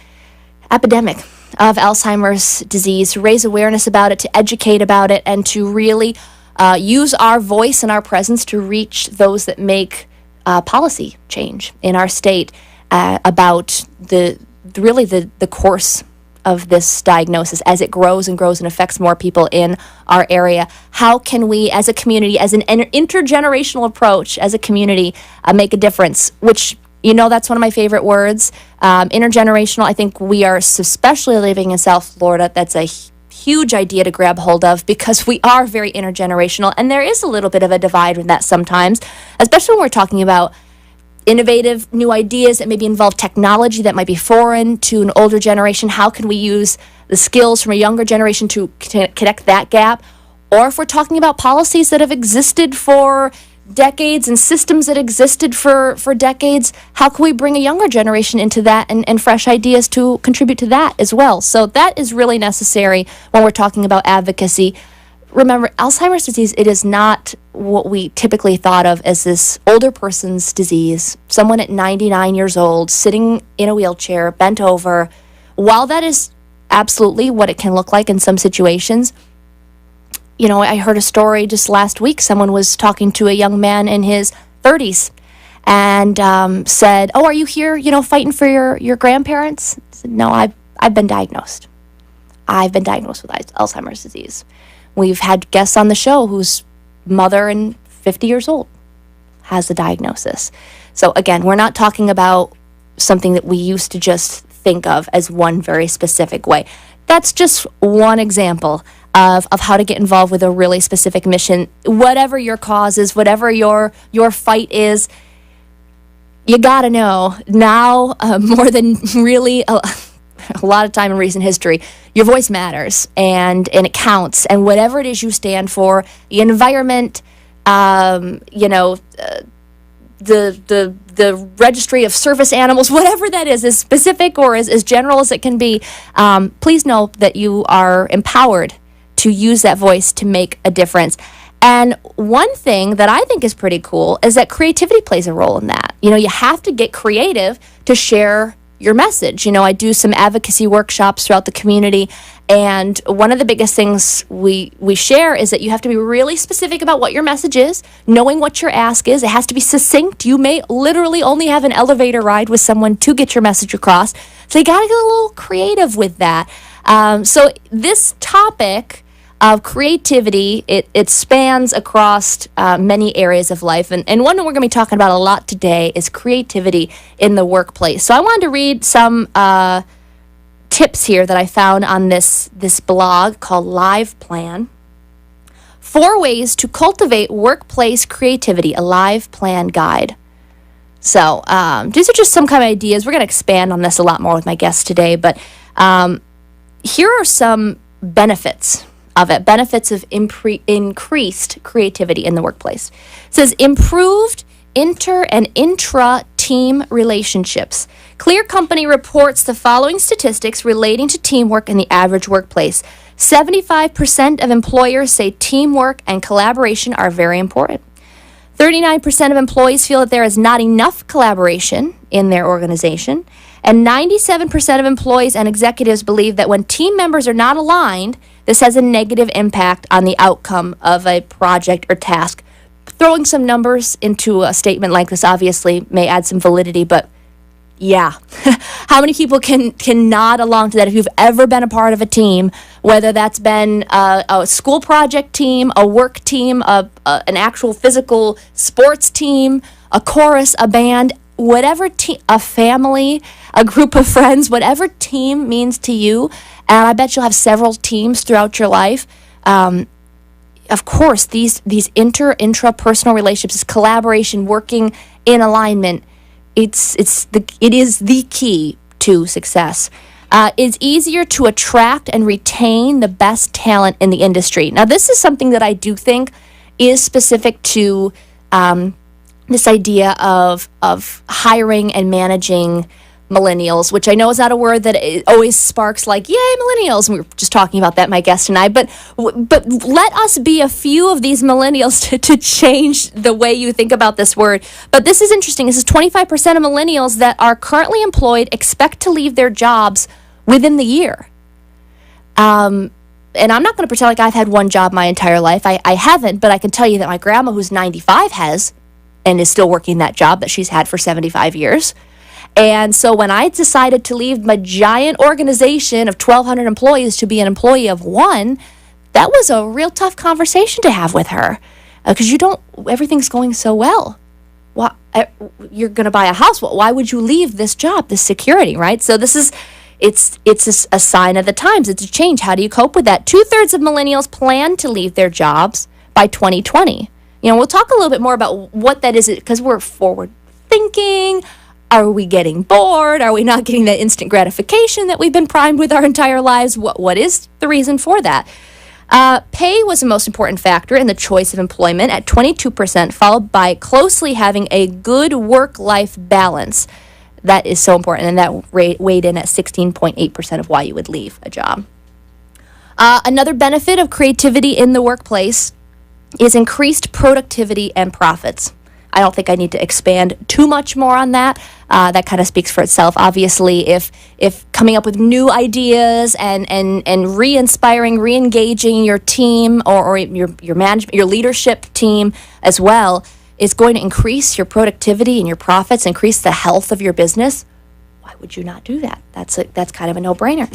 [SPEAKER 9] epidemic of Alzheimer's disease, to raise awareness about it, to educate about it, and to really use our voice and our presence to reach those that make policy change in our state about the course of this diagnosis as it grows and grows and affects more people in our area. How can we, as a community, as an intergenerational approach, as a community, make a difference? Which, you know, that's one of my favorite words, intergenerational. I think we are, especially living in South Florida, that's a huge idea to grab hold of, because we are very intergenerational, and there is a little bit of a divide in that sometimes, especially when we're talking about innovative new ideas that maybe involve technology that might be foreign to an older generation. How can we use the skills from a younger generation to connect that gap? Or if we're talking about policies that have existed for decades and systems that existed for decades, how can we bring a younger generation into that and fresh ideas to contribute to that as well? So that is really necessary when we're talking about advocacy. Remember, Alzheimer's disease, it is not what we typically thought of as this older person's disease, someone at 99 years old, sitting in a wheelchair, bent over. While that is absolutely what it can look like in some situations, you know, I heard a story just last week. Someone was talking to a young man in his 30s and said, "Oh, are you here, fighting for your grandparents?" I said, "No, I've been diagnosed. I've been diagnosed with Alzheimer's disease." We've had guests on the show whose mother, and 50 years old, has the diagnosis. So again, we're not talking about something that we used to just think of as one very specific way. That's just one example of how to get involved with a really specific mission. Whatever your cause is, whatever your fight is, you gotta know now more than really a lot of time in recent history, your voice matters and it counts. And whatever it is you stand for, the environment, the registry of service animals, whatever that is, as specific or as general as it can be, please know that you are empowered to use that voice to make a difference. And one thing that I think is pretty cool is that creativity plays a role in that. You have to get creative to share your message. I do some advocacy workshops throughout the community, and one of the biggest things we share is that you have to be really specific about what your message is, knowing what your ask is. It has to be succinct. You may literally only have an elevator ride with someone to get your message across, so you got to get a little creative with that. So this topic of creativity, it spans across many areas of life. And one that we're going to be talking about a lot today is creativity in the workplace. So I wanted to read some tips here that I found on this blog called Live Plan. 4 ways to cultivate workplace creativity, a Live Plan guide. So these are just some kind of ideas. We're going to expand on this a lot more with my guests today, but here are some benefits of it, benefits of increased creativity in the workplace. It says improved inter and intra-team relationships. Clear Company reports the following statistics relating to teamwork in the average workplace. 75% of employers say teamwork and collaboration are very important. 39% of employees feel that there is not enough collaboration in their organization. And 97% of employees and executives believe that when team members are not aligned, this has a negative impact on the outcome of a project or task. Throwing some numbers into a statement like this obviously may add some validity, but yeah. How many people can nod along to that if you've ever been a part of a team, whether that's been a school project team, a work team, an actual physical sports team, a chorus, a band, whatever team, a family, a group of friends, whatever team means to you, and I bet you'll have several teams throughout your life. Of course, these intrapersonal relationships, collaboration, working in alignment, it is the key to success. It's easier to attract and retain the best talent in the industry. Now, this is something that I do think is specific to this idea of hiring and managing millennials, which I know is not a word that it always sparks like, yay, millennials. And we were just talking about that, my guest and I. But let us be a few of these millennials to change the way you think about this word. But this is interesting. This is 25% of millennials that are currently employed expect to leave their jobs within the year. And I'm not going to pretend like I've had one job my entire life. I haven't, but I can tell you that my grandma, who's 95, has, and is still working that job that she's had for 75 years. And so when I decided to leave my giant organization of 1,200 employees to be an employee of one, that was a real tough conversation to have with her. Because everything's going so well. Why, you're going to buy a house. Well, why would you leave this job, this security, right? So it's a sign of the times. It's a change. How do you cope with that? 2/3 of millennials plan to leave their jobs by 2020. We'll talk a little bit more about what that is, because we're forward thinking. Are we getting bored? Are we not getting that instant gratification that we've been primed with our entire lives? What is the reason for that? Pay was the most important factor in the choice of employment at 22%, followed by closely having a good work-life balance. That is so important, and that weighed in at 16.8% of why you would leave a job. Another benefit of creativity in the workplace is increased productivity and profits. I don't think I need to expand too much more on that. That kind of speaks for itself. Obviously, if coming up with new ideas and re-inspiring, re-engaging your team or your management, your leadership team as well, is going to increase your productivity and your profits, increase the health of your business, why would you not do that? That's kind of a no-brainer.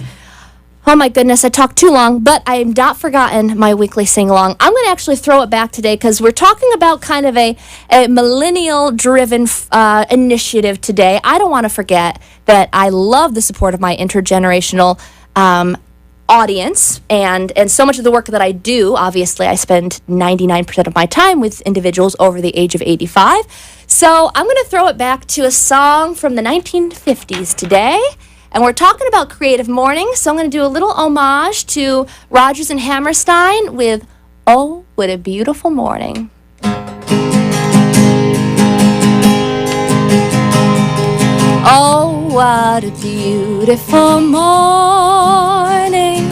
[SPEAKER 9] Oh my goodness, I talked too long, but I have not forgotten my weekly sing-along. I'm going to actually throw it back today because we're talking about kind of a millennial-driven initiative today. I don't want to forget that I love the support of my intergenerational audience, and so much of the work that I do, obviously, I spend 99% of my time with individuals over the age of 85. So I'm going to throw it back to a song from the 1950s today. And we're talking about creative morning, so I'm going to do a little homage to Rodgers and Hammerstein with Oh, What a Beautiful Morning. Oh, what a beautiful morning.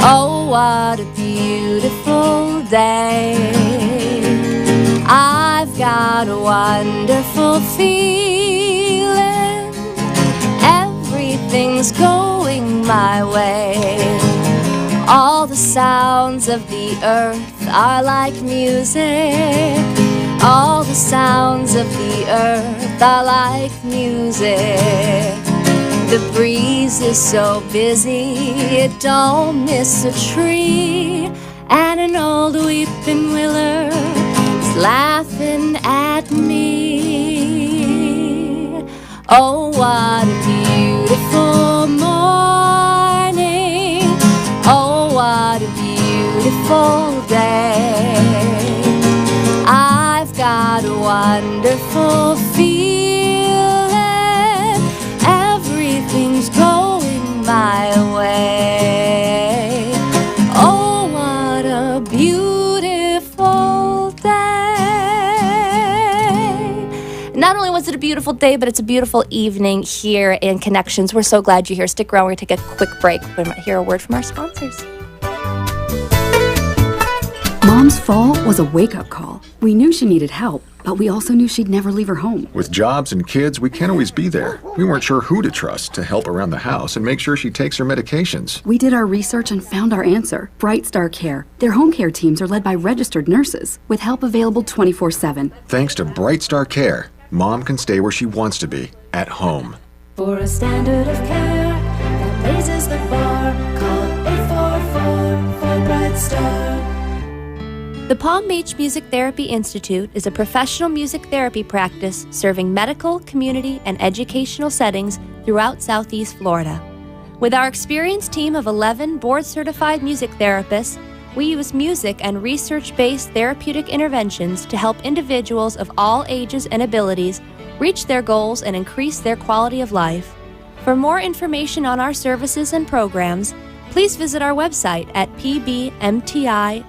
[SPEAKER 9] Oh, what a beautiful day. I've got a wonderful feeling. Everything's going my way. All the sounds of the earth are like music. All the sounds of the earth are like music. The breeze is so busy, it don't miss a tree. And an old weeping willow is laughing at me. Oh, what a beautiful morning. Oh, what a beautiful day. I've got a wonderful feeling. Everything's going my way. Not only was it a beautiful day, but it's a beautiful evening here in Connections. We're so glad you're here. Stick around. We're going to take a quick break. We're going to hear a word from our sponsors.
[SPEAKER 10] Mom's fall was a wake-up call. We knew she needed help, but we also knew she'd never leave her home.
[SPEAKER 11] With jobs and kids, we can't always be there. We weren't sure who to trust to help around the house and make sure she takes her medications.
[SPEAKER 10] We did our research and found our answer. Bright Star Care. Their home care teams are led by registered nurses with help available 24/7.
[SPEAKER 11] Thanks to Bright Star Care, Mom can stay where she wants to be, at home.
[SPEAKER 3] For a standard of care that raises the bar, call 844 for Bright Star.
[SPEAKER 9] The Palm Beach Music Therapy Institute is a professional music therapy practice serving medical, community, and educational settings throughout Southeast Florida. With our experienced team of 11 board-certified music therapists, we use music and research-based therapeutic interventions to help individuals of all ages and abilities reach their goals and increase their quality of life. For more information on our services and programs, please visit our website at pbmti.com.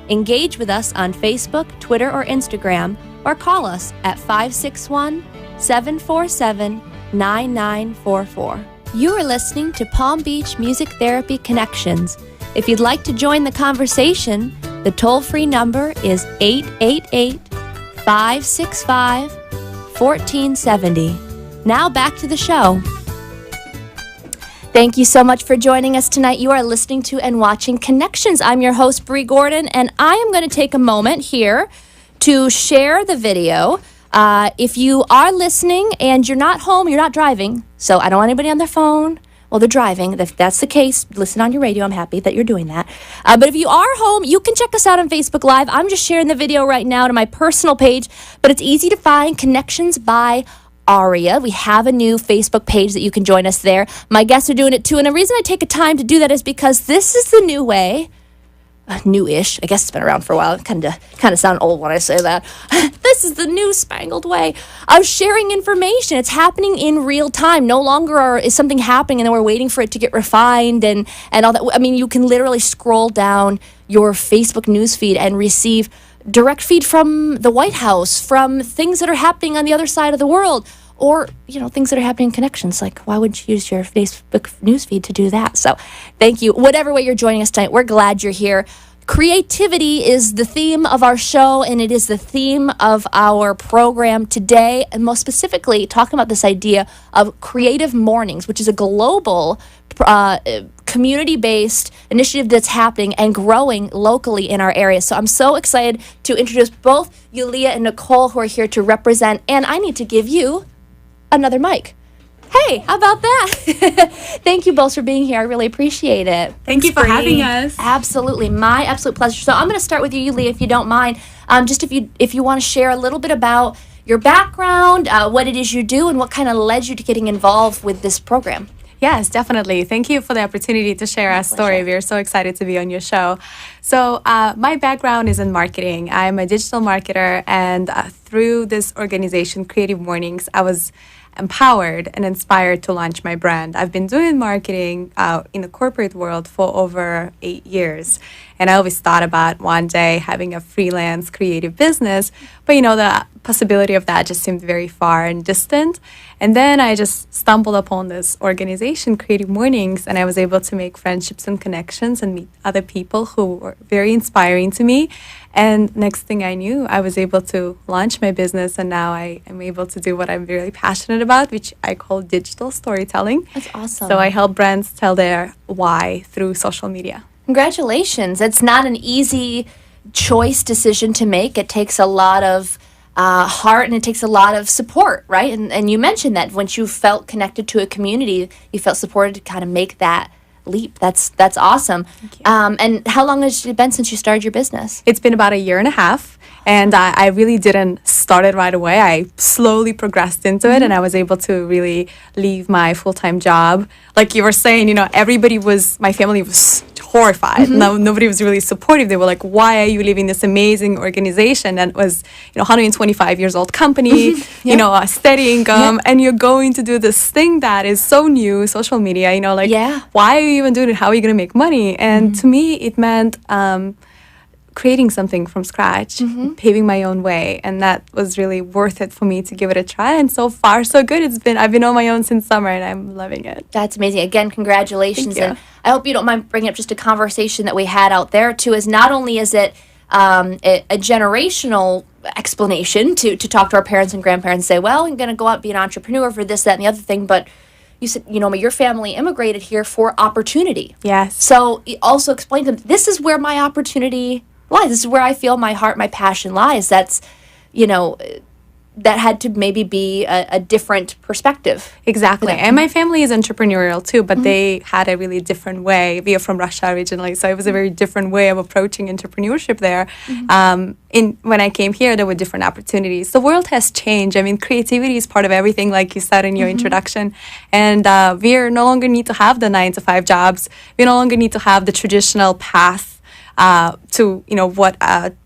[SPEAKER 9] Engage with us on Facebook, Twitter, or Instagram, or call us at 561-747-9944. You are listening to Palm Beach Music Therapy Connections. If you'd like to join the conversation, the toll-free number is 888-565-1470. Now back to the show. Thank you so much for joining us tonight. You are listening to and watching Connections. I'm your host, Bree Gordon, and I am going to take a moment here to share the video. If you are listening and you're not home, you're not driving, so I don't want anybody on their phone. Well, they're driving. If that's the case, listen on your radio. I'm happy that you're doing that. But if you are home, you can check us out on Facebook Live. I'm just sharing the video right now to my personal page, but it's easy to find, Connections by Aria. We have a new Facebook page that you can join us there. My guests are doing it too, and the reason I take a time to do that is because this is the new way, new-ish, I guess it's been around for a while, kind of sound old when I say that. This is the new spangled way of sharing information. It's happening in real time. No longer is something happening and then we're waiting for it to get refined and all that. I mean, you can literally scroll down your Facebook newsfeed and receive direct feed from the White House, from things that are happening on the other side of the world, or, things that are happening in Connections. Like, why would you use your Facebook newsfeed to do that? So thank you. Whatever way you're joining us tonight, we're glad you're here. Creativity is the theme of our show, and it is the theme of our program today, and most specifically talking about this idea of Creative Mornings, which is a global community-based initiative that's happening and growing locally in our area. So I'm so excited to introduce both Yulia and Nicole, who are here to represent, and I need to give you another mic. Hey, how about that? Thank you both for being here. I really appreciate it.
[SPEAKER 12] Thank you for having us.
[SPEAKER 9] Absolutely. My absolute pleasure. So I'm going to start with you, Yulia, if you don't mind. Just if you want to share a little bit about your background, what it is you do, and what kind of led you to getting involved with this program.
[SPEAKER 12] Yes, definitely. Thank you for the opportunity to share our story. We are so excited to be on your show. So my background is in marketing. I'm a digital marketer, and through this organization, Creative Mornings, I was empowered and inspired to launch my brand. I've been doing marketing in the corporate world for over 8 years. And I always thought about one day having a freelance creative business, but the possibility of that just seemed very far and distant. And then I just stumbled upon this organization, Creative Mornings, and I was able to make friendships and connections and meet other people who were very inspiring to me. And next thing I knew, I was able to launch my business, and now I am able to do what I'm really passionate about, which I call digital storytelling.
[SPEAKER 9] That's awesome.
[SPEAKER 12] So I help brands tell their why through social media.
[SPEAKER 9] Congratulations. It's not an easy decision to make. It takes a lot of heart, and it takes a lot of support, right? And you mentioned that once you felt connected to a community, you felt supported to kind of make that leap. That's awesome. And how long has it been since you started your business?
[SPEAKER 12] It's been about 1.5 years. And I really didn't start it right away. I slowly progressed into it, and I was able to really leave my full-time job. Like you were saying, my family was horrified. No, nobody was really supportive. They were like, why are you leaving this amazing organization that was, 125 years old company, a steady income, and you're going to do this thing that is so new, social media, why are you even doing it? How are you going to make money? And to me, it meant creating something from scratch, paving my own way, and that was really worth it for me to give it a try. And so far, so good. I've been on my own since summer, and I'm loving it.
[SPEAKER 9] That's amazing. Again, congratulations.
[SPEAKER 12] Thank you.
[SPEAKER 9] And I hope you don't mind bringing up just a conversation that we had out there too. Is not only is it a generational explanation to talk to our parents and grandparents and say, well, I'm going to go out and be an entrepreneur for this, that, and the other thing, but you said, your family immigrated here for opportunity.
[SPEAKER 12] Yes.
[SPEAKER 9] So also explain to them, this is where my opportunity lies. This is where I feel my heart, my passion lies. That's, that had to maybe be a different perspective.
[SPEAKER 12] Exactly. And my family is entrepreneurial too, but they had a really different way. We are from Russia originally, so it was a very different way of approaching entrepreneurship there. When I came here, there were different opportunities. The world has changed. I mean, creativity is part of everything, like you said in your introduction. And we no longer need to have the 9-to-5 jobs. We no longer need to have the traditional path to what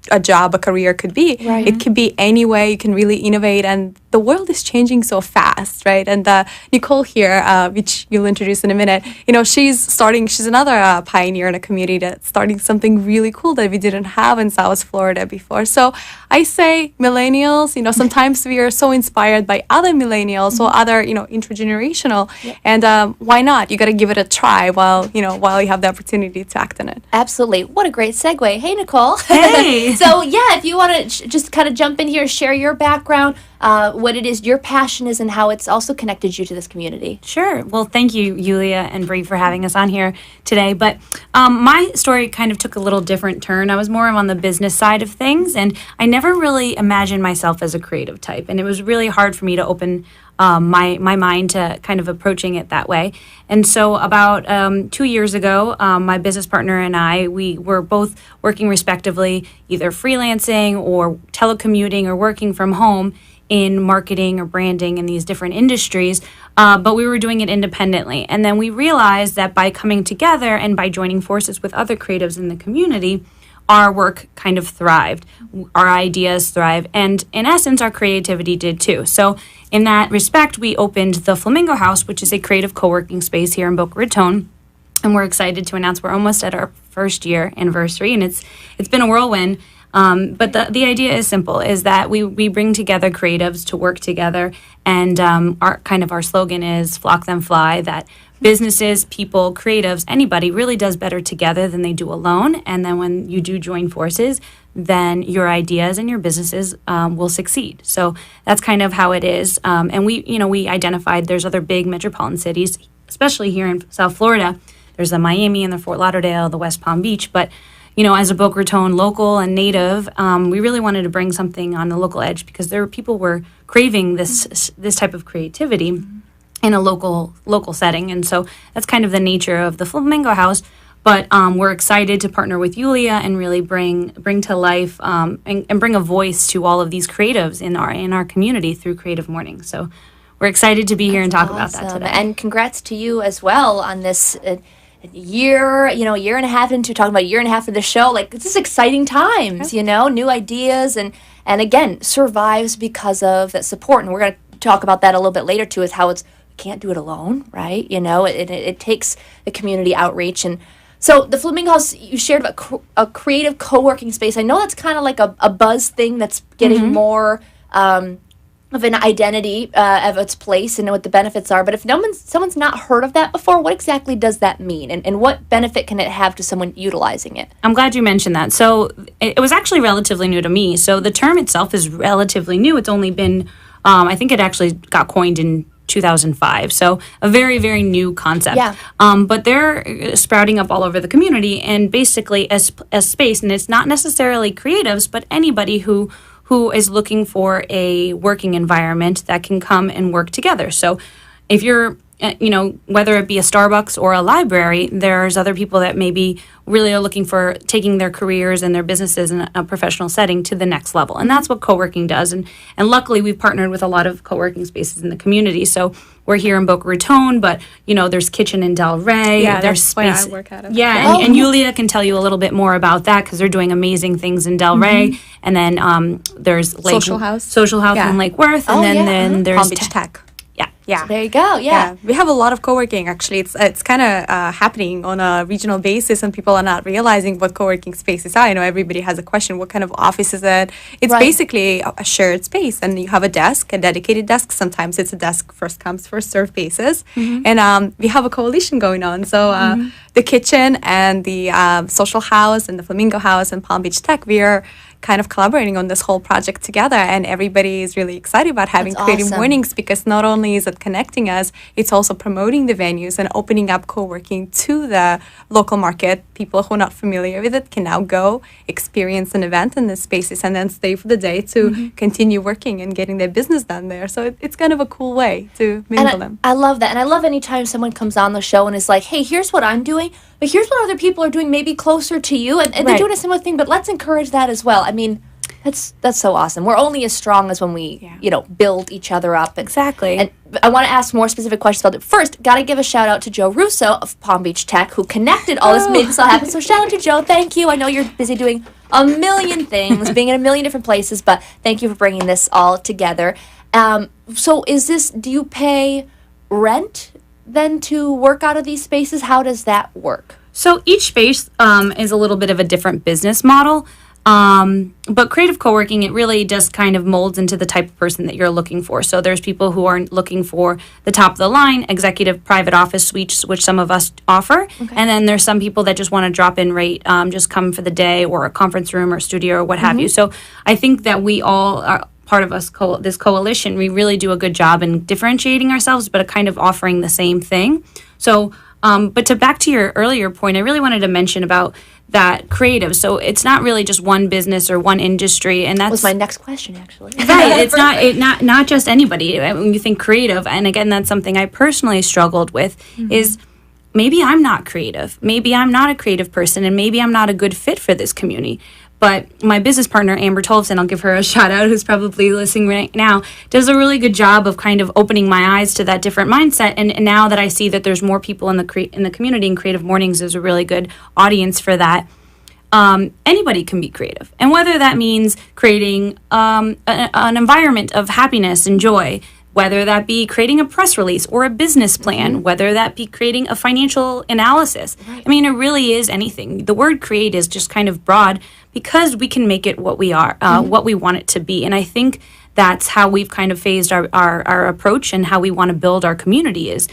[SPEAKER 12] a job, a career could be.
[SPEAKER 9] Right.
[SPEAKER 12] It could be any way. You can really innovate, and the world is changing so fast, right? And Nicole here, which you'll introduce in a minute, she's another pioneer in a community that's starting something really cool that we didn't have in South Florida before. So I say millennials, sometimes we are so inspired by other millennials or other, intergenerational, and why not? You got to give it a try while you have the opportunity to act on it.
[SPEAKER 9] Absolutely. What a great segue. Hey, Nicole.
[SPEAKER 4] Hey.
[SPEAKER 9] So, if you want to just kind of jump in here, share your background, what it is your passion is, and how it's also connected you to this community.
[SPEAKER 13] Sure. Well, thank you, Yulia and Bree, for having us on here today. But my story kind of took a little different turn. I was more on the business side of things, and I never really imagined myself as a creative type. And it was really hard for me to open my mind to kind of approaching it that way. And so about 2 years ago, my business partner and I, we were both working respectively, either freelancing or telecommuting or working from home in marketing or branding in these different industries, but we were doing it independently. And then we realized that by coming together and by joining forces with other creatives in the community, our work kind of thrived, our ideas thrive, and in essence, our creativity did too. So in that respect, we opened the Flamingo House, which is a creative co-working space here in Boca Raton, and we're excited to announce we're almost at our first year anniversary, and it's been a whirlwind. But the idea is simple, is that we bring together creatives to work together, and our slogan is flock them fly, that businesses, people, creatives, anybody really does better together than they do alone. And then when you do join forces, then your ideas and your businesses will succeed. So that's kind of how it is. And we identified there's other big metropolitan cities, especially here in South Florida. There's the Miami and the Fort Lauderdale, the West Palm Beach, but as a Boca Raton local and native, we really wanted to bring something on the local edge because people were craving this type of creativity in a local setting. And so that's kind of the nature of the Flamingo House. But we're excited to partner with Yulia and really bring to life and bring a voice to all of these creatives in our community through Creative Morning. So we're excited to be here and talk about that today.
[SPEAKER 9] And congrats to you as well on this year and a half into talking about a year and a half of the show. Like, this is exciting times, new ideas, and again, survives because of that support. And we're going to talk about that a little bit later too, is how can't do it alone, right? It takes the community outreach. And so the Flamingo House, you shared about a creative co-working space. I know that's kind of like a buzz thing that's getting more of an identity of its place and what the benefits are. But if someone's not heard of that before, what exactly does that mean? And what benefit can it have to someone utilizing it?
[SPEAKER 13] I'm glad you mentioned that. So it was actually relatively new to me. So the term itself is relatively new. It's only been, I think it actually got coined in 2005. So a very, very new concept.
[SPEAKER 9] Yeah.
[SPEAKER 13] But they're sprouting up all over the community, and basically as space, and it's not necessarily creatives, but anybody who is looking for a working environment that can come and work together. So if you're, whether it be a Starbucks or a library, there's other people that maybe really are looking for taking their careers and their businesses in a professional setting to the next level. And that's what co-working does. And luckily, we've partnered with a lot of co-working spaces in the community. So we're here in Boca Raton, but, there's Kitchen in Del Rey.
[SPEAKER 12] Yeah,
[SPEAKER 13] there's
[SPEAKER 12] space. Where I work out of.
[SPEAKER 13] Yeah, and Yulia can tell you a little bit more about that because they're doing amazing things in Del Rey. And then there's
[SPEAKER 12] Social House
[SPEAKER 13] in Lake Worth. And then there's
[SPEAKER 12] Palm Beach Tech.
[SPEAKER 13] Yeah.
[SPEAKER 12] Yeah.
[SPEAKER 9] So there you go. Yeah.
[SPEAKER 12] We have a lot of co-working actually. It's kind of happening on a regional basis, and people are not realizing what co-working spaces are. I know everybody has a question, what kind of office is it? It's basically a shared space, and you have a desk, a dedicated desk. Sometimes it's a desk first comes, first served basis. And we have a coalition going on. So the kitchen and the social house and the Flamingo House and Palm Beach Tech, we are kind of collaborating on this whole project together, and everybody is really excited about having creative mornings, because not only is it connecting us, it's also promoting the venues and opening up co-working to the local market. People who are not familiar with it can now go experience an event in the spaces and then stay for the day to continue working and getting their business done there. So it's kind of a cool way to mingle them.
[SPEAKER 9] I love that. And I love anytime someone comes on the show and is like, hey, here's what I'm doing, but here's what other people are doing maybe closer to you, and they're doing a similar thing, but let's encourage that as well. I mean, that's so awesome. We're only as strong as when we, build each other up.
[SPEAKER 13] Exactly.
[SPEAKER 9] And I want to ask more specific questions about it. First, got to give a shout out to Joe Russo of Palm Beach Tech, who connected all this, made this all happen. So shout out to Joe. Thank you. I know you're busy doing a million things, being in a million different places, but thank you for bringing this all together. So do you pay rent then to work out of these spaces? How does that work?
[SPEAKER 13] So each space is a little bit of a different business model. But creative co-working, it really just kind of molds into the type of person that you're looking for. So there's people who are looking for the top of the line, executive private office suites, which some of us offer. And then there's some people that just want to drop in rate, just come for the day, or a conference room or studio or what have you. So I think that we all are part of this coalition. We really do a good job in differentiating ourselves, but kind of offering the same thing. So, but back to your earlier point, I really wanted to mention about that creative. So it's not really just one business or one industry, and that
[SPEAKER 9] was my next question, actually.
[SPEAKER 13] Right, it's not just anybody. When you think creative, and again, that's something I personally struggled with, is maybe I'm not creative. Maybe I'm not a creative person, and maybe I'm not a good fit for this community. But my business partner, Amber Tolfson, I'll give her a shout out, who's probably listening right now, does a really good job of kind of opening my eyes to that different mindset. And now that I see that there's more people in the community, and Creative Mornings is a really good audience for that, anybody can be creative. And whether that means creating an environment of happiness and joy, whether that be creating a press release or a business plan, whether that be creating a financial analysis. I mean, it really is anything. The word create is just kind of broad, because we can make it what we are, what we want it to be. And I think that's how we've kind of phased our approach, and how we want to build our community is,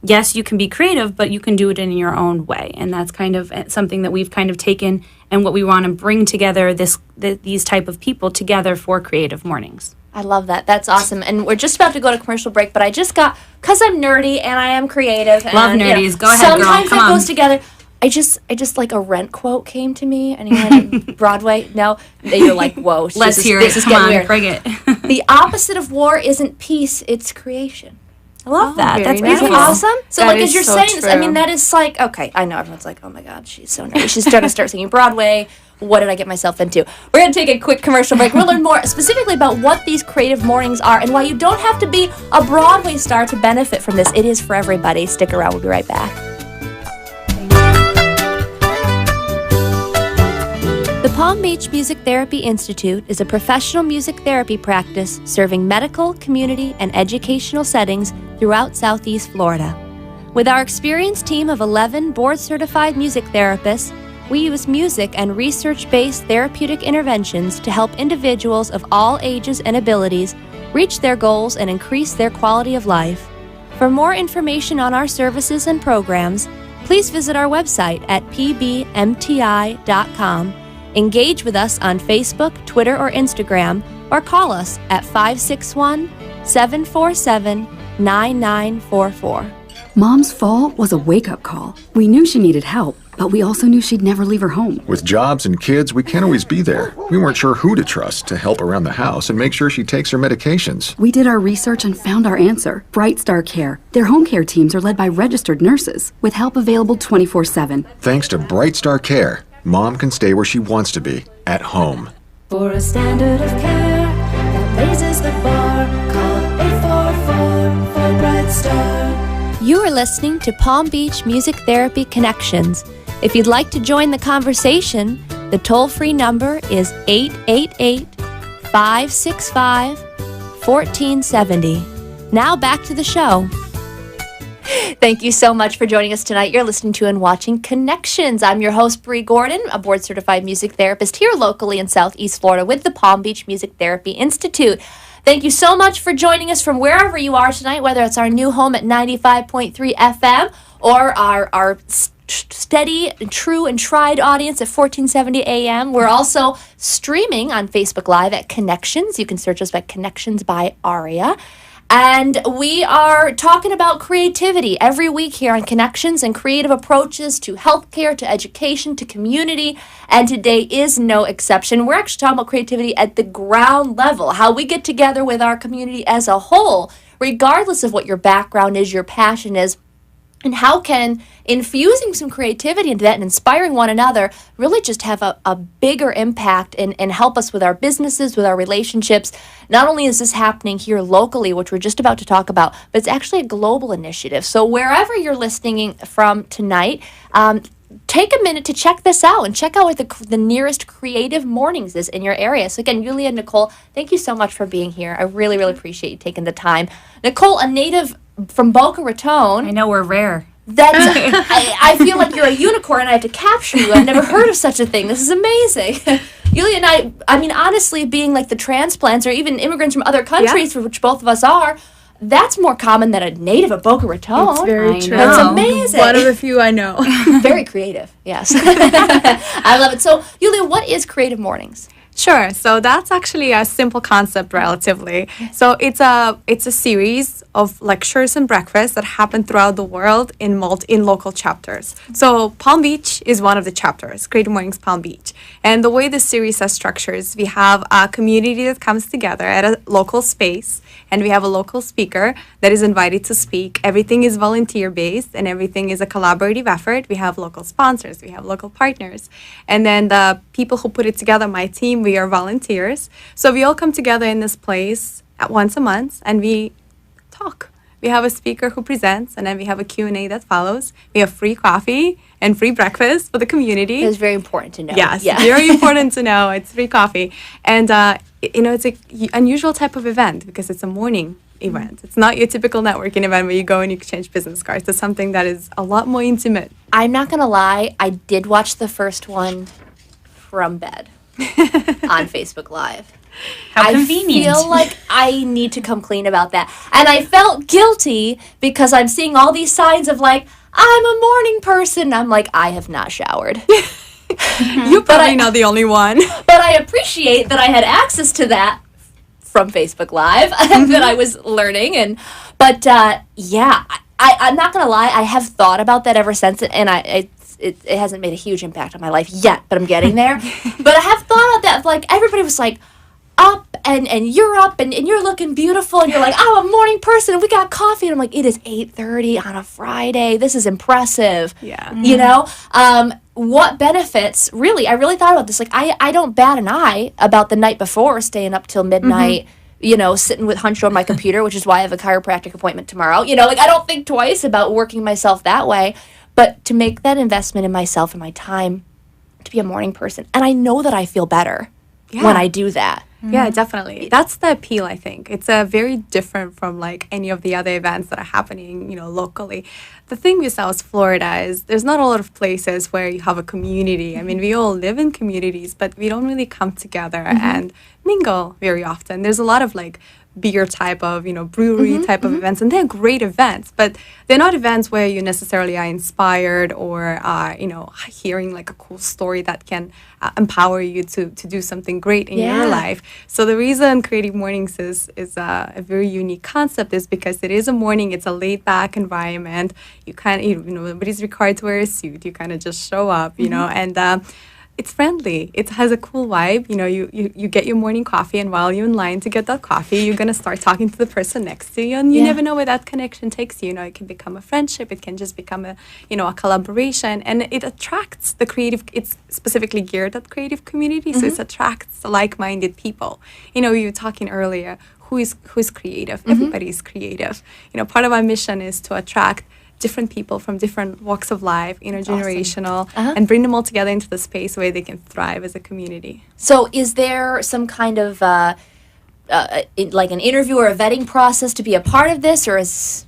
[SPEAKER 13] yes, you can be creative, but you can do it in your own way. And that's kind of something that we've kind of taken, and what we want to bring together these type of people together for Creative Mornings.
[SPEAKER 9] I love that. That's awesome. And we're just about to go to commercial break, but I just got, because I'm nerdy and I am creative.
[SPEAKER 13] Love
[SPEAKER 9] and,
[SPEAKER 13] nerdies. Go ahead, girl.
[SPEAKER 9] Sometimes
[SPEAKER 13] Come
[SPEAKER 9] it
[SPEAKER 13] on.
[SPEAKER 9] goes together. I just like a rent quote came to me. Anyone on Broadway? No? You're like, whoa.
[SPEAKER 13] Let's hear it.
[SPEAKER 9] This is
[SPEAKER 13] Come
[SPEAKER 9] getting
[SPEAKER 13] on,
[SPEAKER 9] weird.
[SPEAKER 13] bring it.
[SPEAKER 9] The opposite of war isn't peace, it's creation.
[SPEAKER 13] I love that. That's
[SPEAKER 9] Isn't
[SPEAKER 13] beautiful.
[SPEAKER 9] awesome? So
[SPEAKER 12] That
[SPEAKER 9] like,
[SPEAKER 12] is
[SPEAKER 9] as you're
[SPEAKER 12] so
[SPEAKER 9] saying this, I
[SPEAKER 12] true.
[SPEAKER 9] mean, that is like, okay, I know everyone's like, oh my God, she's so nerdy. She's trying to start singing Broadway. What did I get myself into? We're going to take a quick commercial break. We'll learn more specifically about what these creative mornings are, and why you don't have to be a Broadway star to benefit from this. It is for everybody. Stick around. We'll be right back. The Palm Beach Music Therapy Institute is a professional music therapy practice serving medical, community, and educational settings throughout Southeast Florida. With our experienced team of 11 board-certified music therapists, we use music and research-based therapeutic interventions to help individuals of all ages and abilities reach their goals and increase their quality of life. For more information on our services and programs, please visit our website at pbmti.com. Engage with us on Facebook, Twitter, or Instagram, or call us at 561-747-9944.
[SPEAKER 10] Mom's fall was a wake-up call. We knew she needed help, but we also knew she'd never leave her home.
[SPEAKER 11] With jobs and kids, we can't always be there. We weren't sure who to trust to help around the house and make sure she takes her medications.
[SPEAKER 10] We did our research and found our answer. Bright Star Care. Their home care teams are led by registered nurses, with help available 24/7.
[SPEAKER 11] Thanks to Bright Star Care, Mom can stay where she wants to be, at home.
[SPEAKER 3] For a standard of care that raises the bar, call 844 for Bright Star.
[SPEAKER 9] You are listening to Palm Beach Music Therapy Connections. If you'd like to join the conversation, the toll-free number is 888-565-1470. Now back to the show. Thank you so much for joining us tonight. You're listening to and watching Connections. I'm your host, Bree Gordon, a board-certified music therapist here locally in Southeast Florida with the Palm Beach Music Therapy Institute. Thank you so much for joining us from wherever you are tonight, whether it's our new home at 95.3 FM or our steady, true, and tried audience at 1470 AM. We're also streaming on Facebook Live at Connections. You can search us by Connections by Aria. And we are talking about creativity every week here on Connections and creative approaches to healthcare, to education, to community. And today is no exception. We're actually talking about creativity at the ground level, how we get together with our community as a whole, regardless of what your background is, your passion is, and how can infusing some creativity into that and inspiring one another really just have a bigger impact and help us with our businesses, with our relationships. Not only is this happening here locally, which we're just about to talk about, but it's actually a global initiative. So wherever you're listening from tonight, take a minute to check this out and check out what the nearest Creative Mornings is in your area. So again, Yulia and Nicole, thank you so much for being here. I really, really appreciate you taking the time. Nicole, a native from Boca Raton.
[SPEAKER 13] I know, we're rare.
[SPEAKER 9] That's I feel like you're a unicorn and I have to capture you. I've never heard of such a thing. This is amazing. Yulia and I mean, honestly, being like the transplants or even immigrants from other countries, for which both of us are, that's more common than a native of Boca Raton.
[SPEAKER 12] It's very true.
[SPEAKER 9] That's amazing.
[SPEAKER 12] One of the few I know.
[SPEAKER 9] Very creative, yes. I love it. So, Yulia, what is Creative Mornings?
[SPEAKER 12] Sure. So that's actually a simple concept relatively. So it's a series of lectures and breakfasts that happen throughout the world in local chapters. So Palm Beach is one of the chapters, Creative Mornings Palm Beach. And the way the series has structures, we have a community that comes together at a local space, and we have a local speaker that is invited to speak. Everything is volunteer-based, and everything is a collaborative effort. We have local sponsors, we have local partners. And then the people who put it together, my team, we are volunteers. So we all come together in this place once a month, and we talk. We have a speaker who presents, and then we have a Q&A that follows. We have free coffee and free breakfast for the community.
[SPEAKER 9] It's very important to know.
[SPEAKER 12] Yes, very important to know. It's free coffee. And, it's an unusual type of event because it's a morning event. It's not your typical networking event where you go and you exchange business cards. It's something that is a lot more intimate.
[SPEAKER 9] I'm not going to lie. I did watch the first one from bed on Facebook Live.
[SPEAKER 13] How convenient.
[SPEAKER 9] I feel like I need to come clean about that. And I felt guilty because I'm seeing all these signs of like, I'm a morning person. I'm like, I have not showered.
[SPEAKER 12] You're probably not the only one.
[SPEAKER 9] But I appreciate that I had access to that from Facebook Live that I was learning. But I'm not going to lie. I have thought about that ever since. And it hasn't made a huge impact on my life yet, but I'm getting there. But I have thought of that. Like, everybody was like, up and you're up and you're looking beautiful and you're like, I'm a morning person and we got coffee, and I'm like, it is 8:30 on a Friday. This is impressive.
[SPEAKER 12] Yeah.
[SPEAKER 9] You know? What benefits, really, I really thought about this. Like, I don't bat an eye about the night before staying up till midnight, sitting with hunched over my computer, which is why I have a chiropractic appointment tomorrow. Like, I don't think twice about working myself that way. But to make that investment in myself and my time to be a morning person. And I know that I feel better when I do that.
[SPEAKER 12] Yeah, definitely. That's the appeal, I think. It's very different from like any of the other events that are happening, locally. The thing with South Florida is there's not a lot of places where you have a community. I mean, we all live in communities, but we don't really come together and mingle very often. There's a lot of like beer type of, brewery type of events, and they're great events, but they're not events where you necessarily are inspired or, hearing like a cool story that can empower you to do something great in your life. So the reason Creative Mornings is a very unique concept is because it is a morning, it's a laid back environment. You nobody's required to wear a suit. You kind of just show up, and it's friendly. It has a cool vibe. You get your morning coffee, and while you're in line to get that coffee, you're going to start talking to the person next to you, and you never know where that connection takes you. It can become a friendship. It can just become a collaboration, and it attracts the creative. It's specifically geared at creative community, so it attracts like-minded people. You were talking earlier, who's creative? Everybody's creative. Part of our mission is to attract different people from different walks of life, intergenerational, and bring them all together into the space where they can thrive as a community.
[SPEAKER 9] So is there some kind of like an interview or a vetting process to be a part of this, or is?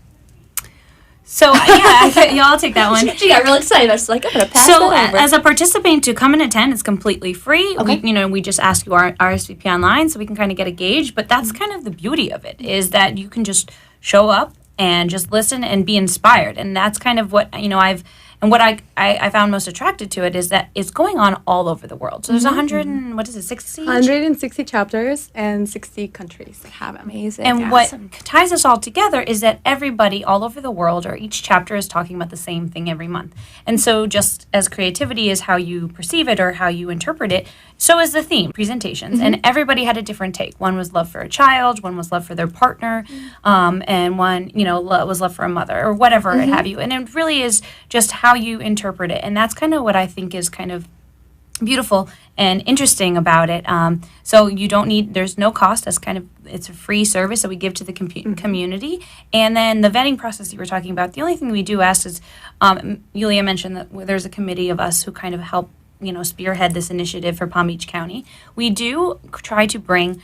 [SPEAKER 13] So I'll take that one.
[SPEAKER 9] She got real excited. I was like, I'm gonna pass
[SPEAKER 13] So
[SPEAKER 9] that over.
[SPEAKER 13] as a participant to come and attend, it's completely free.
[SPEAKER 9] Okay.
[SPEAKER 13] We just ask you our RSVP online so we can kind of get a gauge. But that's kind of the beauty of it, is that you can just show up and just listen and be inspired. And that's kind of what what I found most attractive to it is that it's going on all over the world. So there's 60?
[SPEAKER 12] 160 chapters and 60 countries that have them.
[SPEAKER 9] Amazing.
[SPEAKER 13] And what ties us all together is that everybody all over the world, or each chapter, is talking about the same thing every month. And so just as creativity is how you perceive it or how you interpret it, so is the theme, presentations. And everybody had a different take. One was love for a child, one was love for their partner, and one, was love for a mother or whatever have you. And it really is just how you interpret it. And that's kind of what I think is kind of beautiful and interesting about it. So you don't need, there's no cost. It's a free service that we give to the community. And then the vetting process you were talking about, the only thing we do ask is, Yulia mentioned that there's a committee of us who kind of help, spearhead this initiative for Palm Beach County. We do try to bring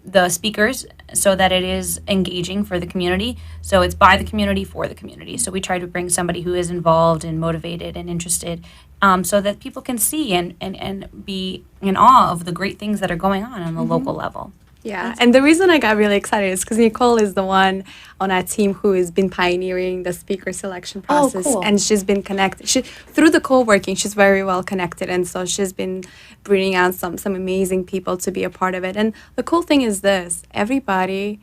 [SPEAKER 13] the speakers so that it is engaging for the community. So it's by the community for the community. So we try to bring somebody who is involved and motivated and interested, so that people can see and be in awe of the great things that are going on the local level.
[SPEAKER 12] Yeah, and the reason I got really excited is because Nicole is the one on our team who has been pioneering the speaker selection process.
[SPEAKER 9] Oh, cool.
[SPEAKER 12] And she's been connected. Through the co-working, she's very well connected, and so she's been bringing out some amazing people to be a part of it. And the cool thing is this, everybody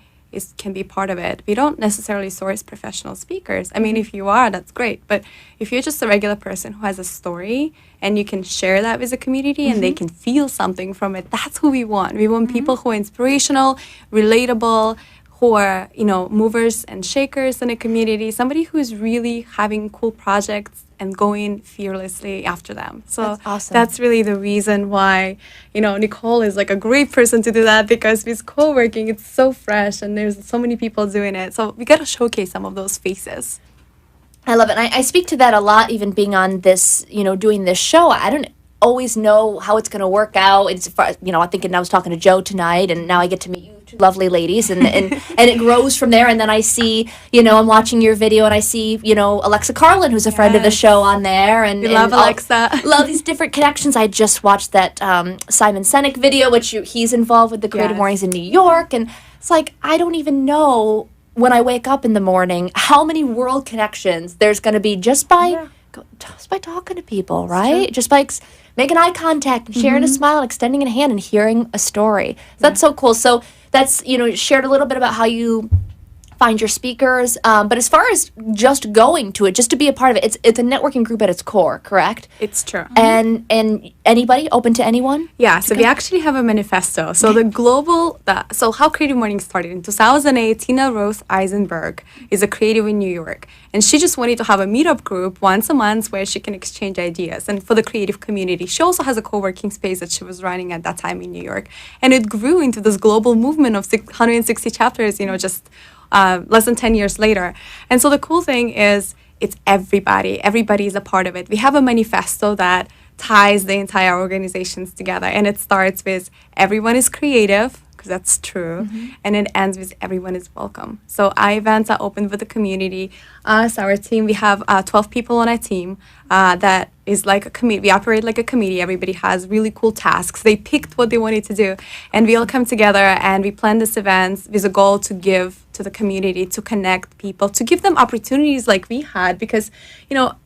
[SPEAKER 12] can be part of it. We don't necessarily source professional speakers. I mean, if you are, that's great. But if you're just a regular person who has a story and you can share that with the community and they can feel something from it, that's who we want. We want people who are inspirational, relatable, who are, movers and shakers in a community, somebody who is really having cool projects and going fearlessly after them. So
[SPEAKER 9] that's awesome.
[SPEAKER 12] That's really the reason why, Nicole is like a great person to do that, because with co-working, it's so fresh and there's so many people doing it. So we got to showcase some of those faces.
[SPEAKER 9] I love it. And I speak to that a lot, even being on this, doing this show. I don't always know how it's going to work out. It's, I'm thinking I was talking to Joe tonight, and now I get to meet you two lovely ladies, and it grows from there. And then I see, I'm watching your video, and I see, Alexa Carlin, who's a friend of the show, on there. And
[SPEAKER 12] we love Alexa.
[SPEAKER 9] Love these different connections. I just watched that Simon Sinek video, which he's involved with the Creative Mornings in New York. And it's like, I don't even know when I wake up in the morning how many world connections there's going to be just by talking to people, right? Just by making eye contact and sharing a smile and extending a hand and hearing a story. That's so cool. So that's, shared a little bit about how you find your speakers. But as far as just going to it, just to be a part of it, it's a networking group at its core, correct?
[SPEAKER 12] It's true.
[SPEAKER 9] And anybody, open to anyone?
[SPEAKER 12] Yeah, so we actually have a manifesto. So so how Creative Mornings started. In 2008, Tina Rose Eisenberg is a creative in New York. And she just wanted to have a meetup group once a month where she can exchange ideas. And for the creative community, she also has a co-working space that she was running at that time in New York. And it grew into this global movement of 160 chapters, just less than 10 years later. And so the cool thing is it's everybody is a part of it. We have a manifesto that ties the entire organizations together, and it starts with everyone is creative, because that's true, and it ends with everyone is welcome. So our events are open for the community. Our team, we have 12 people on our team that is like a committee. We operate like a committee. Everybody has really cool tasks. They picked what they wanted to do, and we all come together and we plan this event with a goal to give to the community, to connect people, to give them opportunities like we had, because,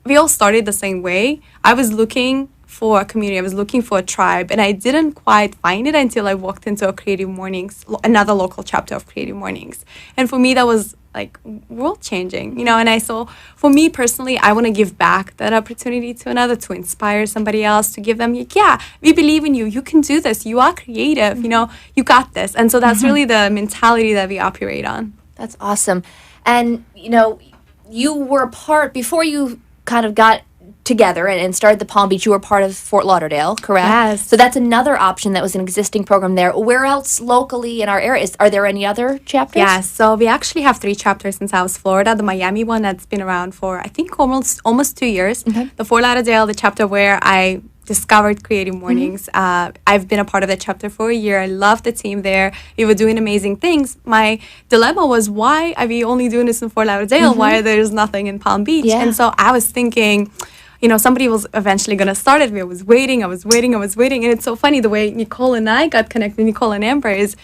[SPEAKER 12] we all started the same way. I was looking for a community. I was looking for a tribe, and I didn't quite find it until I walked into a Creative Mornings, another local chapter of Creative Mornings. And for me, that was like world changing, and I saw, for me personally, I want to give back that opportunity to another, to inspire somebody else, to give them, yeah, we believe in you. You can do this. You are creative. You got this. And so that's really the mentality that we operate on.
[SPEAKER 9] That's awesome. And, you were a part, before you kind of got together and started the Palm Beach, you were part of Fort Lauderdale, correct?
[SPEAKER 12] Yes.
[SPEAKER 9] So that's another option that was an existing program there. Where else locally in our area? Are there any other chapters?
[SPEAKER 12] Yes. So we actually have 3 chapters in South Florida. The Miami one that's been around for, I think, almost 2 years. The Fort Lauderdale, the chapter where I discovered Creative Mornings. I've been a part of the chapter for a year. I love the team there. We were doing amazing things. My dilemma was, why are we only doing this in Fort Lauderdale? Why there's nothing in Palm Beach? And so I was thinking, somebody was eventually going to start it. I was waiting. And it's so funny the way Nicole and I got connected, Nicole and Amber, is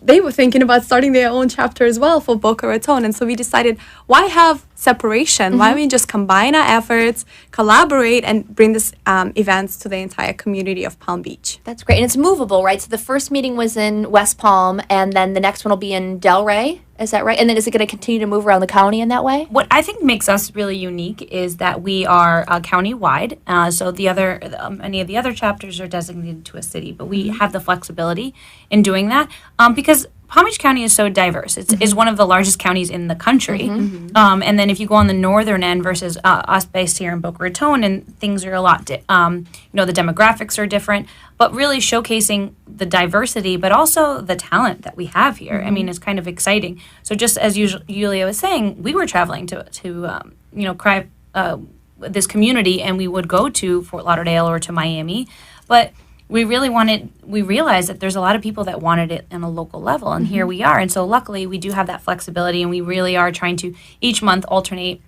[SPEAKER 12] they were thinking about starting their own chapter as well for Boca Raton. And so we decided, why have separation? Why don't we just combine our efforts, collaborate, and bring this events to the entire community of Palm Beach?
[SPEAKER 9] That's great. And it's movable, right? So the first meeting was in West Palm, and then the next one will be in Delray. Is that right? And then is it going to continue to move around the county in that way?
[SPEAKER 13] What I think makes us really unique is that we are county-wide. So the other, any of the other chapters are designated to a city, but we have the flexibility in doing that because Palm Beach County is so diverse. It's one of the largest counties in the country. And then if you go on the northern end versus us based here in Boca Raton, and things are a lot, the demographics are different, but really showcasing the diversity, but also the talent that we have here. I mean, it's kind of exciting. So just as Yulia was saying, we were traveling to this community, and we would go to Fort Lauderdale or to Miami, but we realized that there's a lot of people that wanted it on a local level, and here we are. And so luckily we do have that flexibility, and we really are trying to each month alternate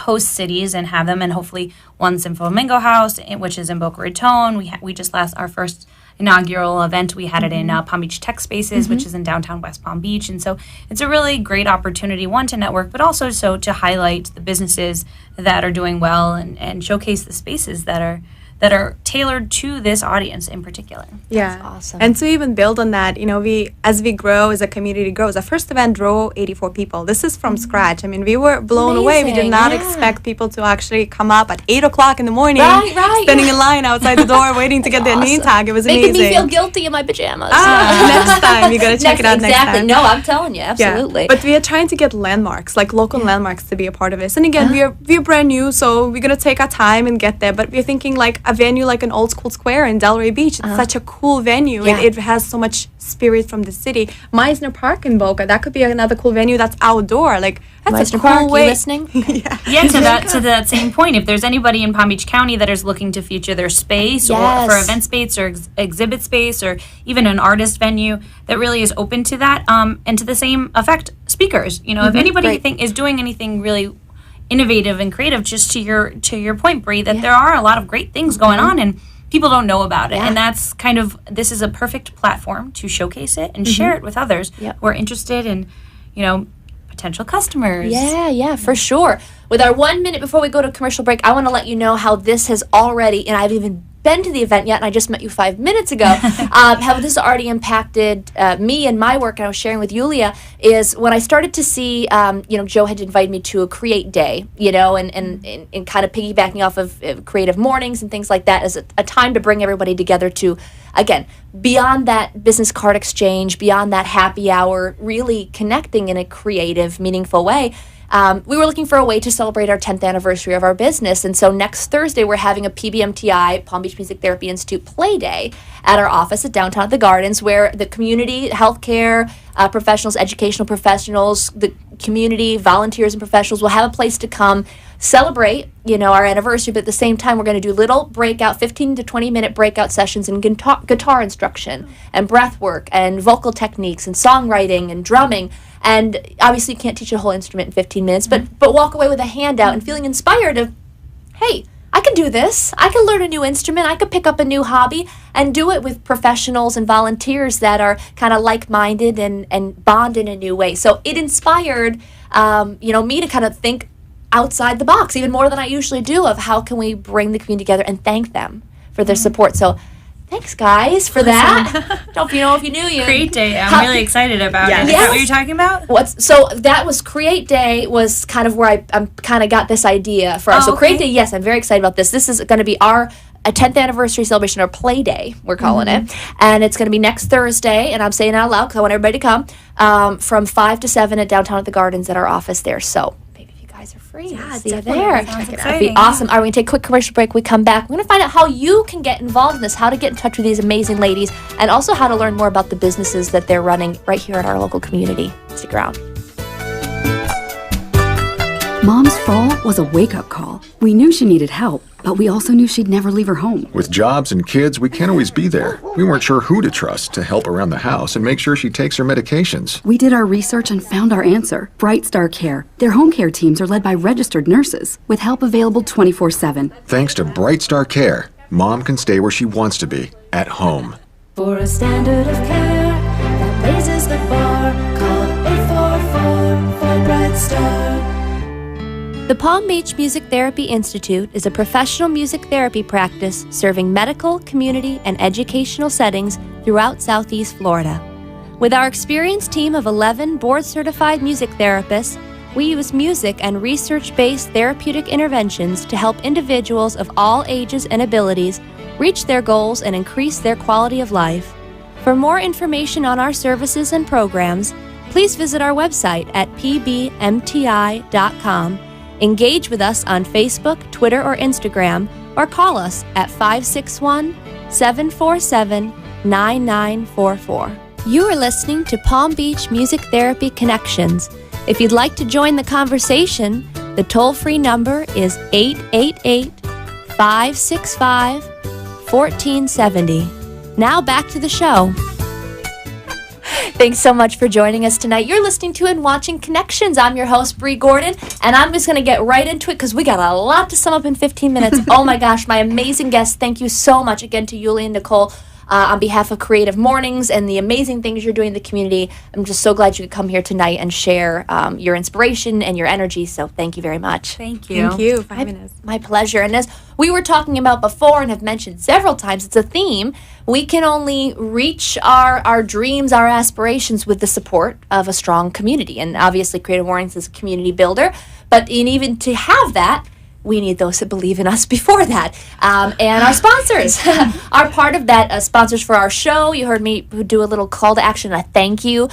[SPEAKER 13] host cities and have them, and hopefully once in Flamingo House, which is in Boca Raton. We just our first inaugural event, we had it in Palm Beach Tech Spaces, which is in downtown West Palm Beach. And so it's a really great opportunity, one, to network, but also so to highlight the businesses that are doing well and showcase the spaces that are tailored to this audience in particular.
[SPEAKER 12] Yeah,
[SPEAKER 9] that's awesome.
[SPEAKER 12] And to even build on that, as we grow, as a community grows, our first event drew 84 people. This is from scratch. I mean, we were blown away. We did not expect people to actually come up at 8 o'clock in the morning, standing in line outside the door, waiting to get their name tag. It was amazing.
[SPEAKER 9] Making me feel guilty in my pajamas.
[SPEAKER 12] Next time, you got to check it out next time.
[SPEAKER 9] Exactly. No, I'm telling you, absolutely.
[SPEAKER 12] Yeah. But we are trying to get landmarks, like local landmarks, to be a part of this. And again, we're brand new, so we're going to take our time and get there. But we're thinking like a venue like an old school square in Delray Beach. It's such a cool venue. It has so much spirit from the city. Meisner Park in Boca, that could be another cool venue that's outdoor. Like, that's
[SPEAKER 9] Meisner
[SPEAKER 12] a cool
[SPEAKER 9] Park,
[SPEAKER 12] way.
[SPEAKER 9] you listening?
[SPEAKER 13] To that same point, if there's anybody in Palm Beach County that is looking to feature their space or for event space or exhibit space or even an artist venue that really is open to that, and to the same effect, speakers. If anybody is doing anything really innovative and creative, just to your point, Bree, that there are a lot of great things going on and people don't know about it. And that's this is a perfect platform to showcase it and share it with others who are interested in, potential customers.
[SPEAKER 9] Yeah, for sure. With our 1 minute before we go to commercial break, I want to let you know how this has already, and I've even been to the event yet, and I just met you 5 minutes ago, how this has already impacted me and my work, and I was sharing with Yulia, is when I started to see, Joe had invited me to a Create Day, and kind of piggybacking off of Creative Mornings and things like that as a time to bring everybody together to, again, beyond that business card exchange, beyond that happy hour, really connecting in a creative, meaningful way. We were looking for a way to celebrate our 10th anniversary of our business, and so next Thursday we're having a PBMTI, Palm Beach Music Therapy Institute, play day at our office at downtown at the Gardens, where the community, healthcare professionals, educational professionals, the community, volunteers and professionals will have a place to come celebrate, our anniversary, but at the same time we're going to do little breakout, 15 to 20 minute breakout sessions in guitar instruction and breath work and vocal techniques and songwriting and drumming. And obviously you can't teach a whole instrument in 15 minutes, but walk away with a handout and feeling inspired of, hey, I can do this. I can learn a new instrument. I could pick up a new hobby and do it with professionals and volunteers that are kind of like-minded and bond in a new way. So it inspired, me to kind of think outside the box, even more than I usually do, of how can we bring the community together and thank them for their support. So thanks, guys, for that. Don't you know if you knew you.
[SPEAKER 13] Create Day. I'm really excited about it. Is that what you're talking about?
[SPEAKER 9] So that was Create Day was kind of where I kind of got this idea for us. So Create Day, yes, I'm very excited about this. This is going to be a 10th anniversary celebration, our play day, we're calling it. And it's going to be next Thursday, and I'm saying it out loud because I want everybody to come, from 5 to 7 at downtown at the Gardens at our office there. So are free. See you there. It'd be awesome. All right, we're going to take a quick commercial break. We come back. We're going to find out how you can get involved in this, how to get in touch with these amazing ladies, and also how to learn more about the businesses that they're running right here in our local community. Stick around.
[SPEAKER 10] Mom's fall was a wake-up call. We knew she needed help, but we also knew she'd never leave her home.
[SPEAKER 11] With jobs and kids, we can't always be there. We weren't sure who to trust to help around the house and make sure she takes her medications.
[SPEAKER 10] We did our research and found our answer, Bright Star Care. Their home care teams are led by registered nurses with help available 24/7.
[SPEAKER 11] Thanks to Bright Star Care, Mom can stay where she wants to be, at home.
[SPEAKER 3] For a standard of care that raises the bar, call 844 for Bright Star.
[SPEAKER 9] The Palm Beach Music Therapy Institute is a professional music therapy practice serving medical, community, and educational settings throughout Southeast Florida. With our experienced team of 11 board-certified music therapists, we use music and research-based therapeutic interventions to help individuals of all ages and abilities reach their goals and increase their quality of life. For more information on our services and programs, please visit our website at pbmti.com. Engage with us on Facebook, Twitter, or Instagram, or call us at 561-747-9944. You are listening to Palm Beach Music Therapy Connections. If you'd like to join the conversation, the toll-free number is 888-565-1470. Now back to the show. Thanks so much for joining us tonight. You're listening to and watching Connections. I'm your host, Bree Gordon, and I'm just going to get right into it because we got a lot to sum up in 15 minutes. Oh my gosh, my amazing guests. Thank you so much again to Yuli and Nicole on behalf of Creative Mornings and the amazing things you're doing in the community. I'm just so glad you could come here tonight and share your inspiration and your energy, so thank you very much.
[SPEAKER 13] Thank you.
[SPEAKER 12] Thank you for having us.
[SPEAKER 9] My pleasure. And as we were talking about before and have mentioned several times, it's a theme. We can only reach our dreams, our aspirations with the support of a strong community. And obviously Creative Mornings is a community builder, but even to have that, we need those that believe in us before that. And our sponsors are part of that. Sponsors for our show. You heard me do a little call to action, a thank you.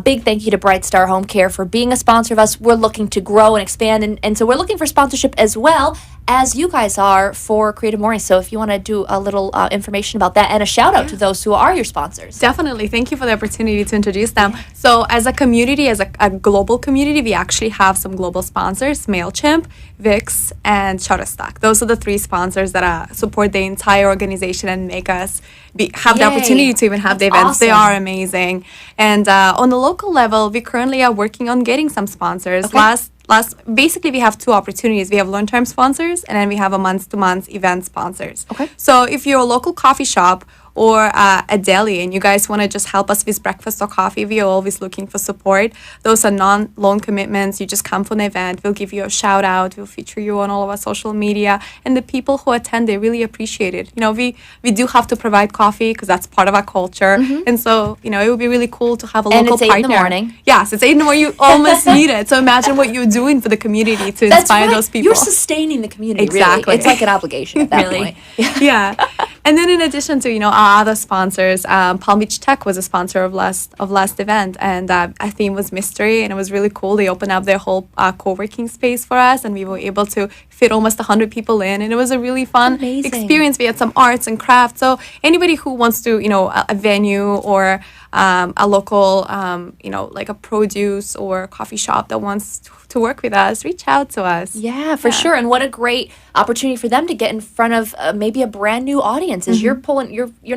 [SPEAKER 9] Big thank you to Bright Star Home Care for being a sponsor of us. We're looking to grow and expand, and so we're looking for sponsorship as well as you guys are for Creative Mornings. So if you want to do a little information about that and a shout out to those who are your sponsors.
[SPEAKER 12] Definitely. Thank you for the opportunity to introduce them. So as a community, as a global community, we actually have some global sponsors, MailChimp, Wix, and Shutterstock. Those are the three sponsors that support the entire organization and make us have the opportunity to even have the events. Awesome. They are amazing. And on the local level, we currently are working on getting some sponsors.
[SPEAKER 9] Okay.
[SPEAKER 12] Basically, we have two opportunities. We have long-term sponsors, and then we have a month-to-month event sponsors.
[SPEAKER 9] Okay.
[SPEAKER 12] So if you're a local coffee shop or a deli and you guys want to just help us with breakfast or coffee, we are always looking for support. Those are non-loan commitments. You just come for an event. We'll give you a shout out. We'll feature you on all of our social media. And the people who attend, they really appreciate it. You know, we do have to provide coffee because that's part of our culture. Mm-hmm. And so, you know, it would be really cool to have a local partner.
[SPEAKER 9] And it's 8 in the morning.
[SPEAKER 12] Yes, it's 8 in the morning. You almost need it. So imagine what you're doing for the community to inspire those people.
[SPEAKER 9] You're sustaining the community,
[SPEAKER 12] exactly.
[SPEAKER 9] Really. It's like an obligation at that point.
[SPEAKER 12] Yeah. And then in addition to, you know, our other sponsors, Palm Beach Tech was a sponsor of last event, and our theme was mystery, and it was really cool. They opened up their whole co-working space for us, and we were able to fit almost 100 people in, and it was a really fun experience. We had some arts and crafts. So anybody who wants to, you know, a venue or a local, you know, like a produce or coffee shop that wants to work with us, reach out to us.
[SPEAKER 9] Yeah, for sure. And what a great opportunity for them to get in front of maybe a brand new audience. Is you're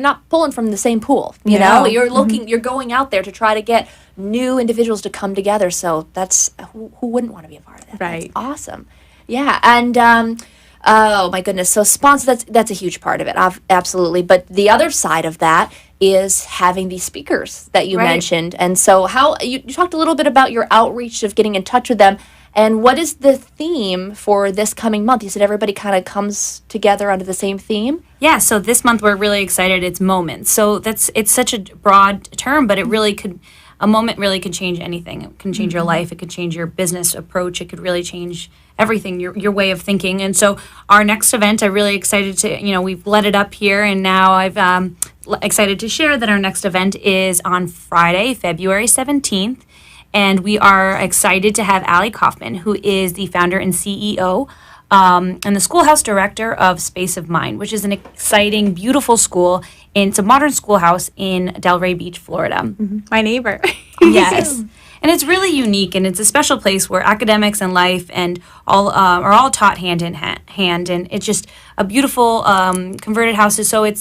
[SPEAKER 9] not pulling from the same pool. You know, you're looking, you're going out there to try to get new individuals to come together. So that's who wouldn't want to be a part of that?
[SPEAKER 12] Right.
[SPEAKER 9] That's awesome. Yeah, and oh my goodness. So sponsor, that's a huge part of it, absolutely. But the other side of that is having these speakers that you mentioned. And so how you talked a little bit about your outreach of getting in touch with them. And what is the theme for this coming month? You said everybody kind of comes together under the same theme?
[SPEAKER 13] Yeah, so this month we're really excited. It's moments. So it's such a broad term, but it really could, a moment really could change anything. It can change your life. It could change your business approach. It could really change everything, your way of thinking. And so our next event, I'm really excited to, you know, we've let it up here, and now I've excited to share that our next event is on Friday, February 17th. And we are excited to have Allie Kaufman, who is the founder and CEO and the schoolhouse director of Space of Mind, which is an exciting, beautiful school. It's a modern schoolhouse in Delray Beach, Florida.
[SPEAKER 12] Mm-hmm. My neighbor.
[SPEAKER 13] Yes. And it's really unique, and it's a special place where academics and life and all are all taught hand in hand. And it's just a beautiful converted houses. So I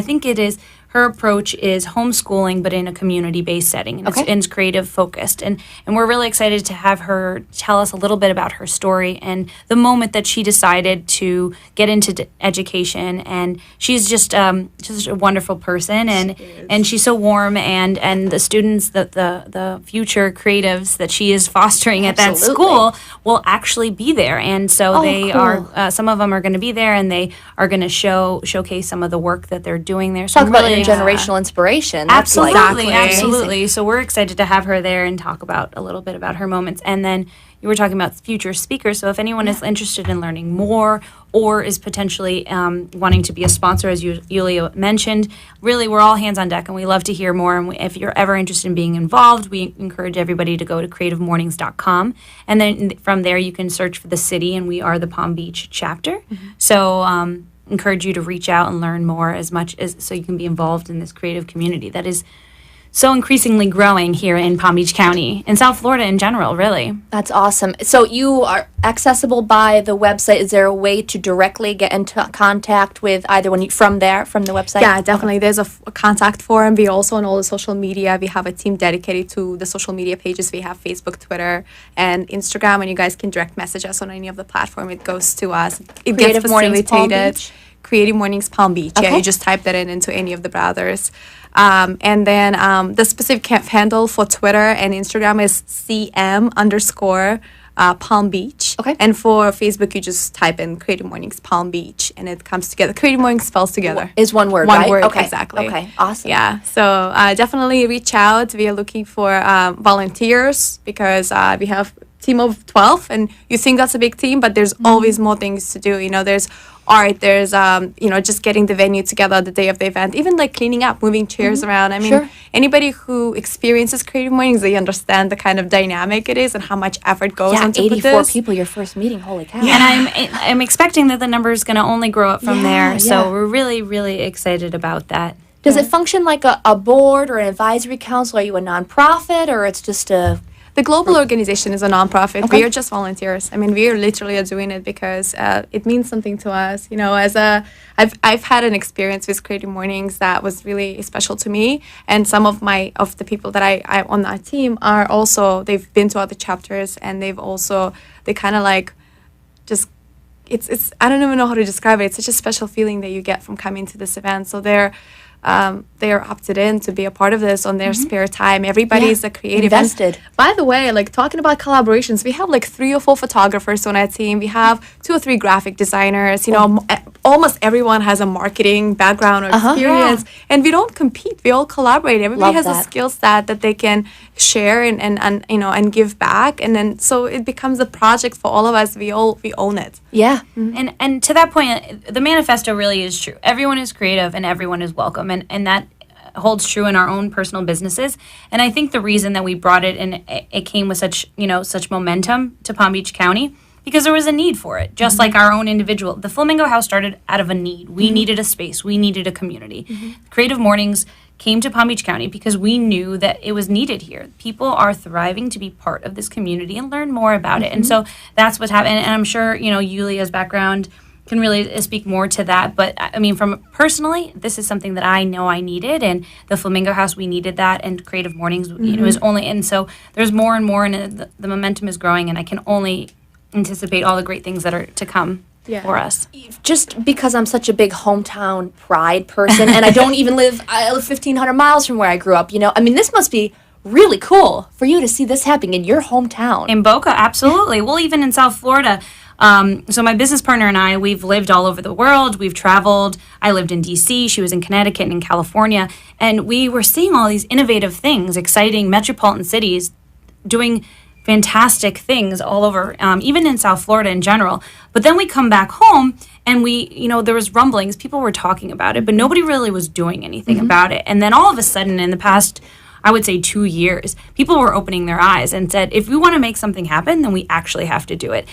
[SPEAKER 13] think it is. Her approach is homeschooling, but in a community-based setting, and it's creative focused. And we're really excited to have her tell us a little bit about her story and the moment that she decided to get into education. And she's just a wonderful person, and she's so warm. And the students, the future creatives that she is fostering at that school will actually be there. And so they are. Some of them are going to be there, and they are going to showcase some of the work that they're doing there. So
[SPEAKER 9] Talk about intergenerational inspiration. That's
[SPEAKER 13] Absolutely. So we're excited to have her there and talk about a little bit about her moments. And then you were talking about future speakers. So if anyone is interested in learning more or is potentially wanting to be a sponsor, as Yulia mentioned, really we're all hands on deck, and we love to hear more. And if you're ever interested in being involved, we encourage everybody to go to creativemornings.com. And then from there you can search for the city, and we are the Palm Beach chapter. So encourage you to reach out and learn more as much as so you can be involved in this creative community that is so increasingly growing here in Palm Beach County and South Florida in general, really.
[SPEAKER 9] That's awesome. So you are accessible by the website. Is there a way to directly get into contact with either one from the website?
[SPEAKER 12] Yeah, definitely. There's a contact form. We also on all the social media. We have a team dedicated to the social media pages. We have Facebook, Twitter, and Instagram, and you guys can direct message us on any of the platform. It goes to us. It gets facilitated. Creative Mornings Palm Beach. Yeah, you just type that into any of the browsers. And then the specific handle for Twitter and Instagram is CM_Palm Beach. Okay. And for Facebook, you just type in Creative Mornings Palm Beach, and it comes together. Creative Mornings spells together.
[SPEAKER 9] Is one word,
[SPEAKER 12] One
[SPEAKER 9] right?
[SPEAKER 12] word,
[SPEAKER 9] Okay.
[SPEAKER 12] exactly.
[SPEAKER 9] Okay, awesome.
[SPEAKER 12] Yeah, so definitely reach out. We are looking for volunteers because we have a team of 12, and you think that's a big team, but there's always more things to do. There's art, there's just getting the venue together the day of the event, even like cleaning up, moving chairs around. I mean, anybody who experiences Creative Mornings, they understand the kind of dynamic it is and how much effort goes into
[SPEAKER 9] 84 people your first meeting, holy cow.
[SPEAKER 13] And I'm expecting that the number is going to only grow up from there, so we're really, really excited about that.
[SPEAKER 9] Does it function like a board or an advisory council? Are you a nonprofit, or it's just a...
[SPEAKER 12] The global organization is a nonprofit. We are just volunteers. I mean, we are literally doing it because it means something to us. I've had an experience with Creative Mornings that was really special to me, and some of the people that I on that team are also, they've been to other chapters, and they kind of like just. It's I don't even know how to describe it. It's such a special feeling that you get from coming to this event. So they are opted in to be a part of this on their spare time. Everybody's a creative.
[SPEAKER 9] Invested.
[SPEAKER 12] And by the way, like talking about collaborations, we have like 3 or 4 photographers on our team. We have 2 or 3 graphic designers. Almost everyone has a marketing background or experience, and we don't compete. We all collaborate. Everybody has a skill set that they can share and give back, and then so it becomes a project for all of us. We own it.
[SPEAKER 9] Yeah.
[SPEAKER 13] And to that point, the manifesto really is true. Everyone is creative and everyone is welcome. And that holds true in our own personal businesses. And I think the reason that we brought it and it came with such momentum to Palm Beach County, because there was a need for it, just like our own individual. The Flamingo House started out of a need. We needed a space. We needed a community. Creative Mornings came to Palm Beach County because we knew that it was needed here. People are thriving to be part of this community and learn more about it. And so that's what's happened. And I'm sure, Yulia's background can really speak more to that. But I mean, from personally, this is something that I know I needed, and the Flamingo House, we needed that, and Creative Mornings, was only, and so there's more and more, and the momentum is growing, and I can only anticipate all the great things that are to come for us.
[SPEAKER 9] Just because I'm such a big hometown pride person, and I live 1,500 miles from where I grew up, I mean, this must be really cool for you to see this happening in your hometown.
[SPEAKER 13] In Boca, absolutely. Well, even in South Florida. So my business partner and I, we've lived all over the world. We've traveled. I lived in D.C. She was in Connecticut and in California. And we were seeing all these innovative things, exciting metropolitan cities doing fantastic things all over, even in South Florida in general. But then we come back home and there was rumblings. People were talking about it, but nobody really was doing anything about it. And then all of a sudden in the past, I would say 2 years, people were opening their eyes and said, if we want to make something happen, then we actually have to do it.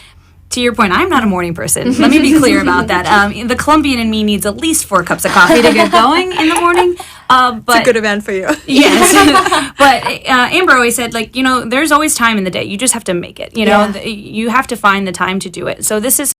[SPEAKER 13] To your point, I'm not a morning person. Let me be clear about that. The Colombian in me needs at least 4 cups of coffee to get going in the morning.
[SPEAKER 12] But it's a good event for you.
[SPEAKER 13] Yes. But Amber always said, like, there's always time in the day. You just have to make it. You have to find the time to do it. So this is